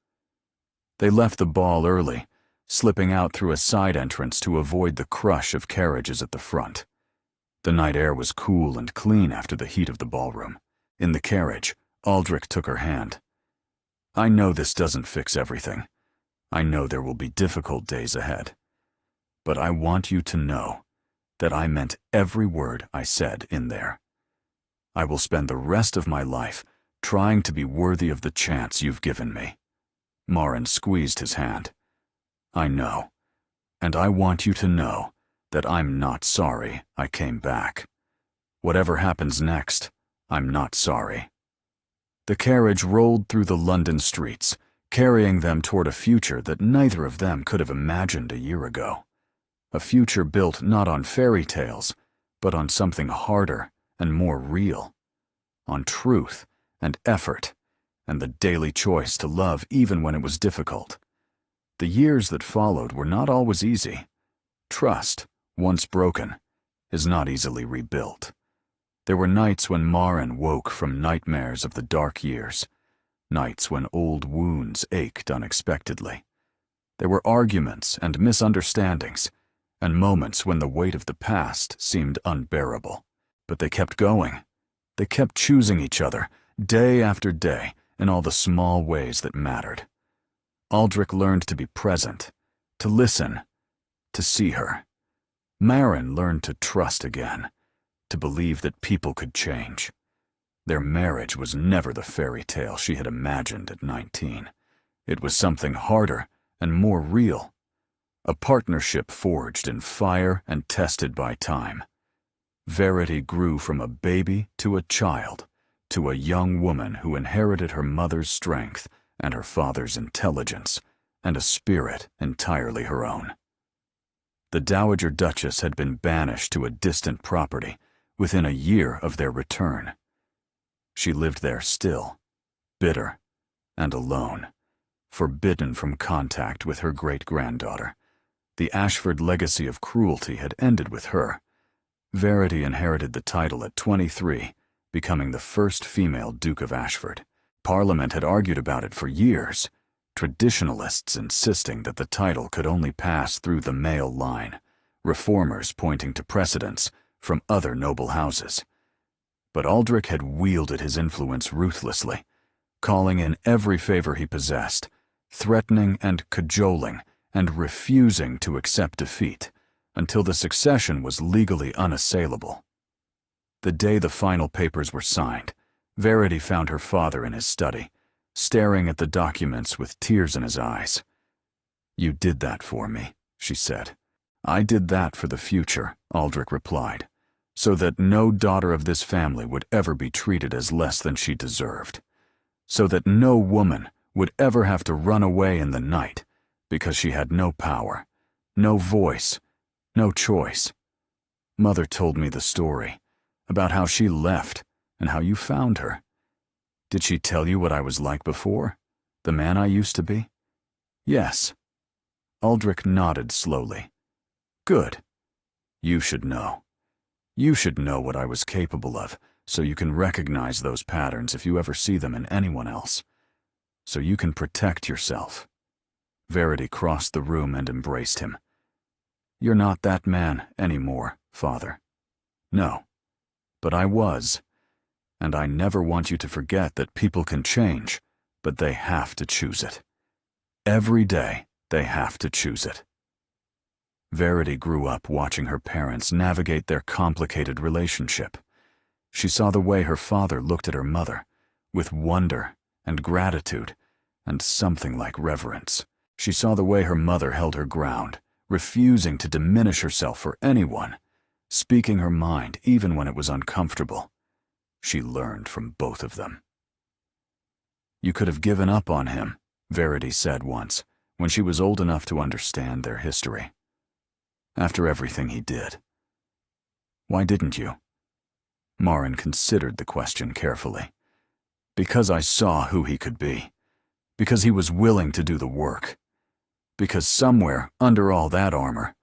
They left the ball early, slipping out through a side entrance to avoid the crush of carriages at the front. The night air was cool and clean after the heat of the ballroom. In the carriage, Aldrich took her hand. "I know this doesn't fix everything. I know there will be difficult days ahead. But I want you to know that I meant every word I said in there. I will spend the rest of my life trying to be worthy of the chance you've given me." Marin squeezed his hand. "I know, and I want you to know that I'm not sorry I came back. Whatever happens next, I'm not sorry." The carriage rolled through the London streets, carrying them toward a future that neither of them could have imagined a year ago. A future built not on fairy tales, but on something harder and more real. On truth and effort, and the daily choice to love even when it was difficult. The years that followed were not always easy. Trust, once broken, is not easily rebuilt. There were nights when Marin woke from nightmares of the dark years, nights when old wounds ached unexpectedly. There were arguments and misunderstandings, and moments when the weight of the past seemed unbearable. But they kept going. They kept choosing each other, day after day, in all the small ways that mattered. Aldrich learned to be present, to listen, to see her. Marin learned to trust again, to believe that people could change. Their marriage was never the fairy tale she had imagined at 19. It was something harder and more real. A partnership forged in fire and tested by time. Verity grew from a baby to a child, to a young woman who inherited her mother's strength and her father's intelligence, and a spirit entirely her own. The Dowager Duchess had been banished to a distant property within a year of their return. She lived there still, bitter and alone, forbidden from contact with her great-granddaughter. The Ashford legacy of cruelty had ended with her. Verity inherited the title at 23, becoming the first female Duke of Ashford. Parliament had argued about it for years, traditionalists insisting that the title could only pass through the male line, reformers pointing to precedents from other noble houses. But Aldrich had wielded his influence ruthlessly, calling in every favor he possessed, threatening and cajoling and refusing to accept defeat, until the succession was legally unassailable. The day the final papers were signed, Verity found her father in his study, staring at the documents with tears in his eyes. "You did that for me," she said. "I did that for the future," Aldrich replied, "so that no daughter of this family would ever be treated as less than she deserved, so that no woman would ever have to run away in the night because she had no power, no voice, no choice. Mother told me the story about how she left and how you found her. Did she tell you what I was like before, the man I used to be?" Yes. Aldrich nodded slowly. Good. You should know. You should know what I was capable of, so you can recognize those patterns if you ever see them in anyone else. So you can protect yourself. Verity crossed the room and embraced him. You're not that man anymore, Father. No. But I was. And I never want you to forget that people can change, but they have to choose it. Every day, they have to choose it. Verity grew up watching her parents navigate their complicated relationship. She saw the way her father looked at her mother, with wonder and gratitude and something like reverence. She saw the way her mother held her ground, refusing to diminish herself for anyone, speaking her mind even when it was uncomfortable. She learned from both of them. You could have given up on him, Verity said once, when she was old enough to understand their history. After everything he did. Why didn't you? Marin considered the question carefully. Because I saw who he could be. Because he was willing to do the work. Because somewhere, under all that armor,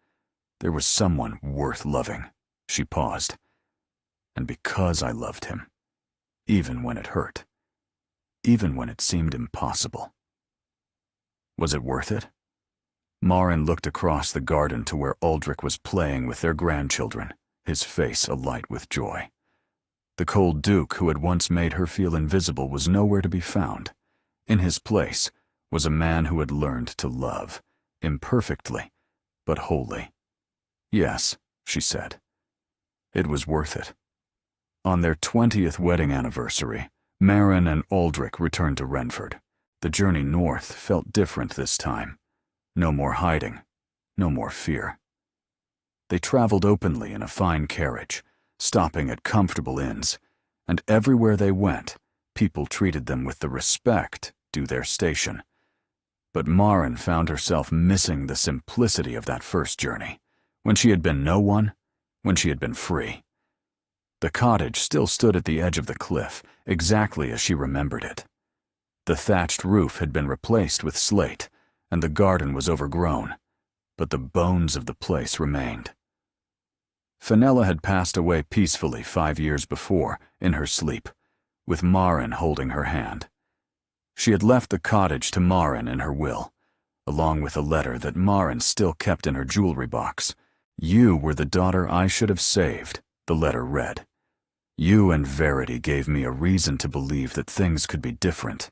there was someone worth loving. She paused. And because I loved him, even when it hurt, even when it seemed impossible. Was it worth it? Marin looked across the garden to where Aldrich was playing with their grandchildren, his face alight with joy. The cold Duke who had once made her feel invisible was nowhere to be found. In his place was a man who had learned to love, imperfectly, but wholly. Yes, she said. It was worth it. On their 20th wedding anniversary, Marin and Aldrich returned to Renford. The journey north felt different this time. No more hiding, no more fear. They traveled openly in a fine carriage, stopping at comfortable inns, and everywhere they went, people treated them with the respect due their station. But Marin found herself missing the simplicity of that first journey, when she had been no one, when she had been free. The cottage still stood at the edge of the cliff, exactly as she remembered it. The thatched roof had been replaced with slate, and the garden was overgrown, but the bones of the place remained. Fenella had passed away peacefully 5 years before, in her sleep, with Marin holding her hand. She had left the cottage to Marin in her will, along with a letter that Marin still kept in her jewelry box. You were the daughter I should have saved, the letter read. You and Verity gave me a reason to believe that things could be different.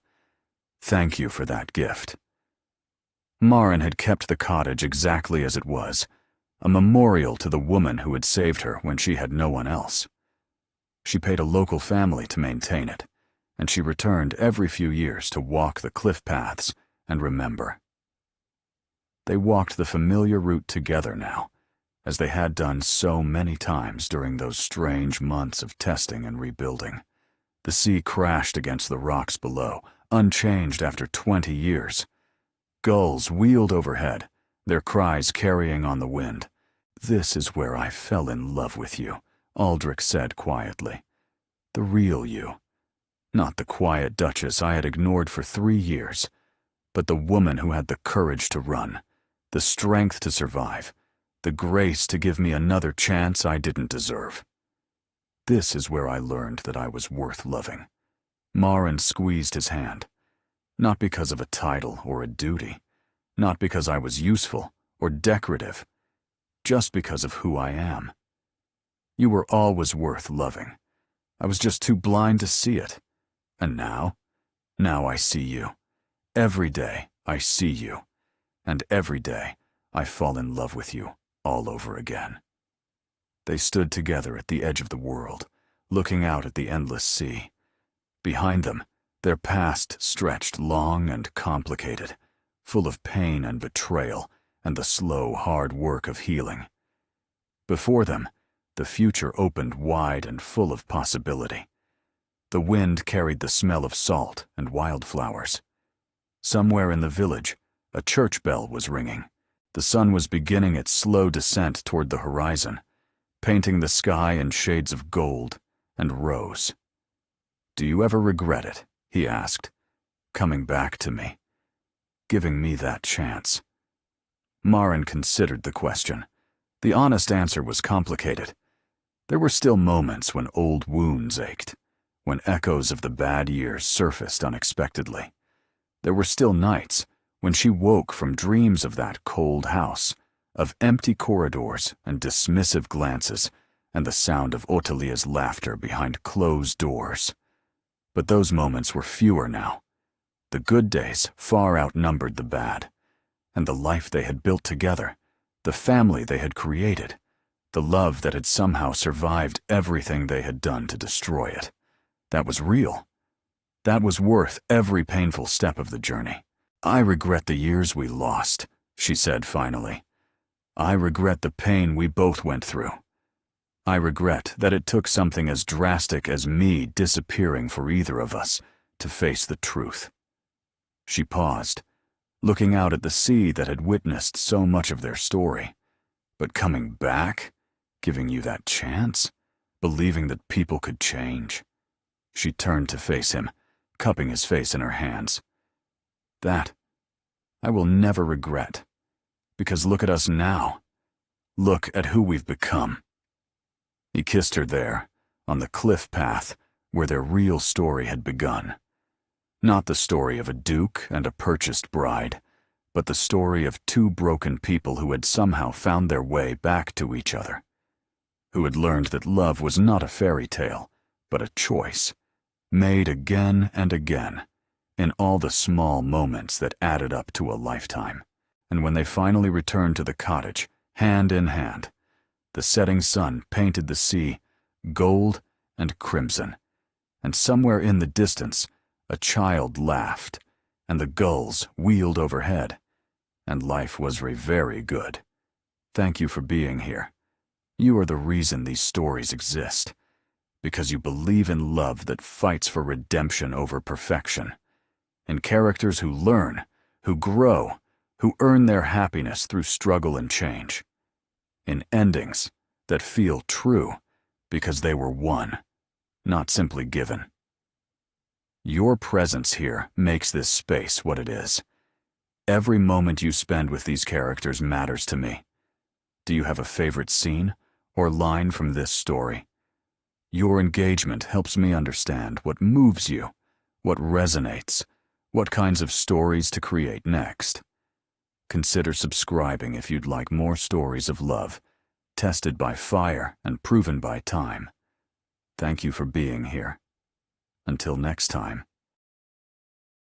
Thank you for that gift. Marin had kept the cottage exactly as it was, a memorial to the woman who had saved her when she had no one else. She paid a local family to maintain it, and she returned every few years to walk the cliff paths and remember. They walked the familiar route together now, as they had done so many times during those strange months of testing and rebuilding. The sea crashed against the rocks below, unchanged after 20 years. Gulls wheeled overhead, their cries carrying on the wind. This is where I fell in love with you, Aldrich said quietly. The real you. Not the quiet duchess I had ignored for 3 years, but the woman who had the courage to run, the strength to survive, the grace to give me another chance I didn't deserve. This is where I learned that I was worth loving. Marin squeezed his hand. Not because of a title or a duty, not because I was useful or decorative, just because of who I am. You were always worth loving. I was just too blind to see it. And now I see you. Every day I see you. And every day I fall in love with you all over again. They stood together at the edge of the world, looking out at the endless sea. Behind them, their past stretched long and complicated, full of pain and betrayal and the slow, hard work of healing. Before them, the future opened wide and full of possibility. The wind carried the smell of salt and wildflowers. Somewhere in the village, a church bell was ringing. The sun was beginning its slow descent toward the horizon, painting the sky in shades of gold and rose. Do you ever regret it? He asked, coming back to me. giving me that chance. Marin considered the question. The honest answer was complicated. There were still moments when old wounds ached, when echoes of the bad years surfaced unexpectedly. There were still nights when she woke from dreams of that cold house, of empty corridors and dismissive glances, and the sound of Otilia's laughter behind closed doors. But those moments were fewer now. The good days far outnumbered the bad, and the life they had built together, the family they had created, the love that had somehow survived everything they had done to destroy it, that was real. That was worth every painful step of the journey. "I regret the years we lost," she said finally. "I regret the pain we both went through. I regret that it took something as drastic as me disappearing for either of us to face the truth." She paused, looking out at the sea that had witnessed so much of their story. But coming back, giving you that chance, believing that people could change. She turned to face him, cupping his face in her hands. "That I will never regret, because look at us now. Look at who we've become." He kissed her there, on the cliff path where their real story had begun. Not the story of a duke and a purchased bride, but the story of two broken people who had somehow found their way back to each other, who had learned that love was not a fairy tale, but a choice, made again and again, in all the small moments that added up to a lifetime. And when they finally returned to the cottage, hand in hand, the setting sun painted the sea gold and crimson, and somewhere in the distance a child laughed, and the gulls wheeled overhead, and life was very good. Thank you for being here. You are the reason these stories exist, because you believe in love that fights for redemption over perfection, in characters who learn, who grow, who earn their happiness through struggle and change, in endings that feel true because they were won, not simply given. Your presence here makes this space what it is. Every moment you spend with these characters matters to me. Do you have a favorite scene or line from this story? Your engagement helps me understand what moves you, what resonates, what kinds of stories to create next. Consider subscribing if you'd like more stories of love, tested by fire and proven by time. Thank you for being here. Until next time.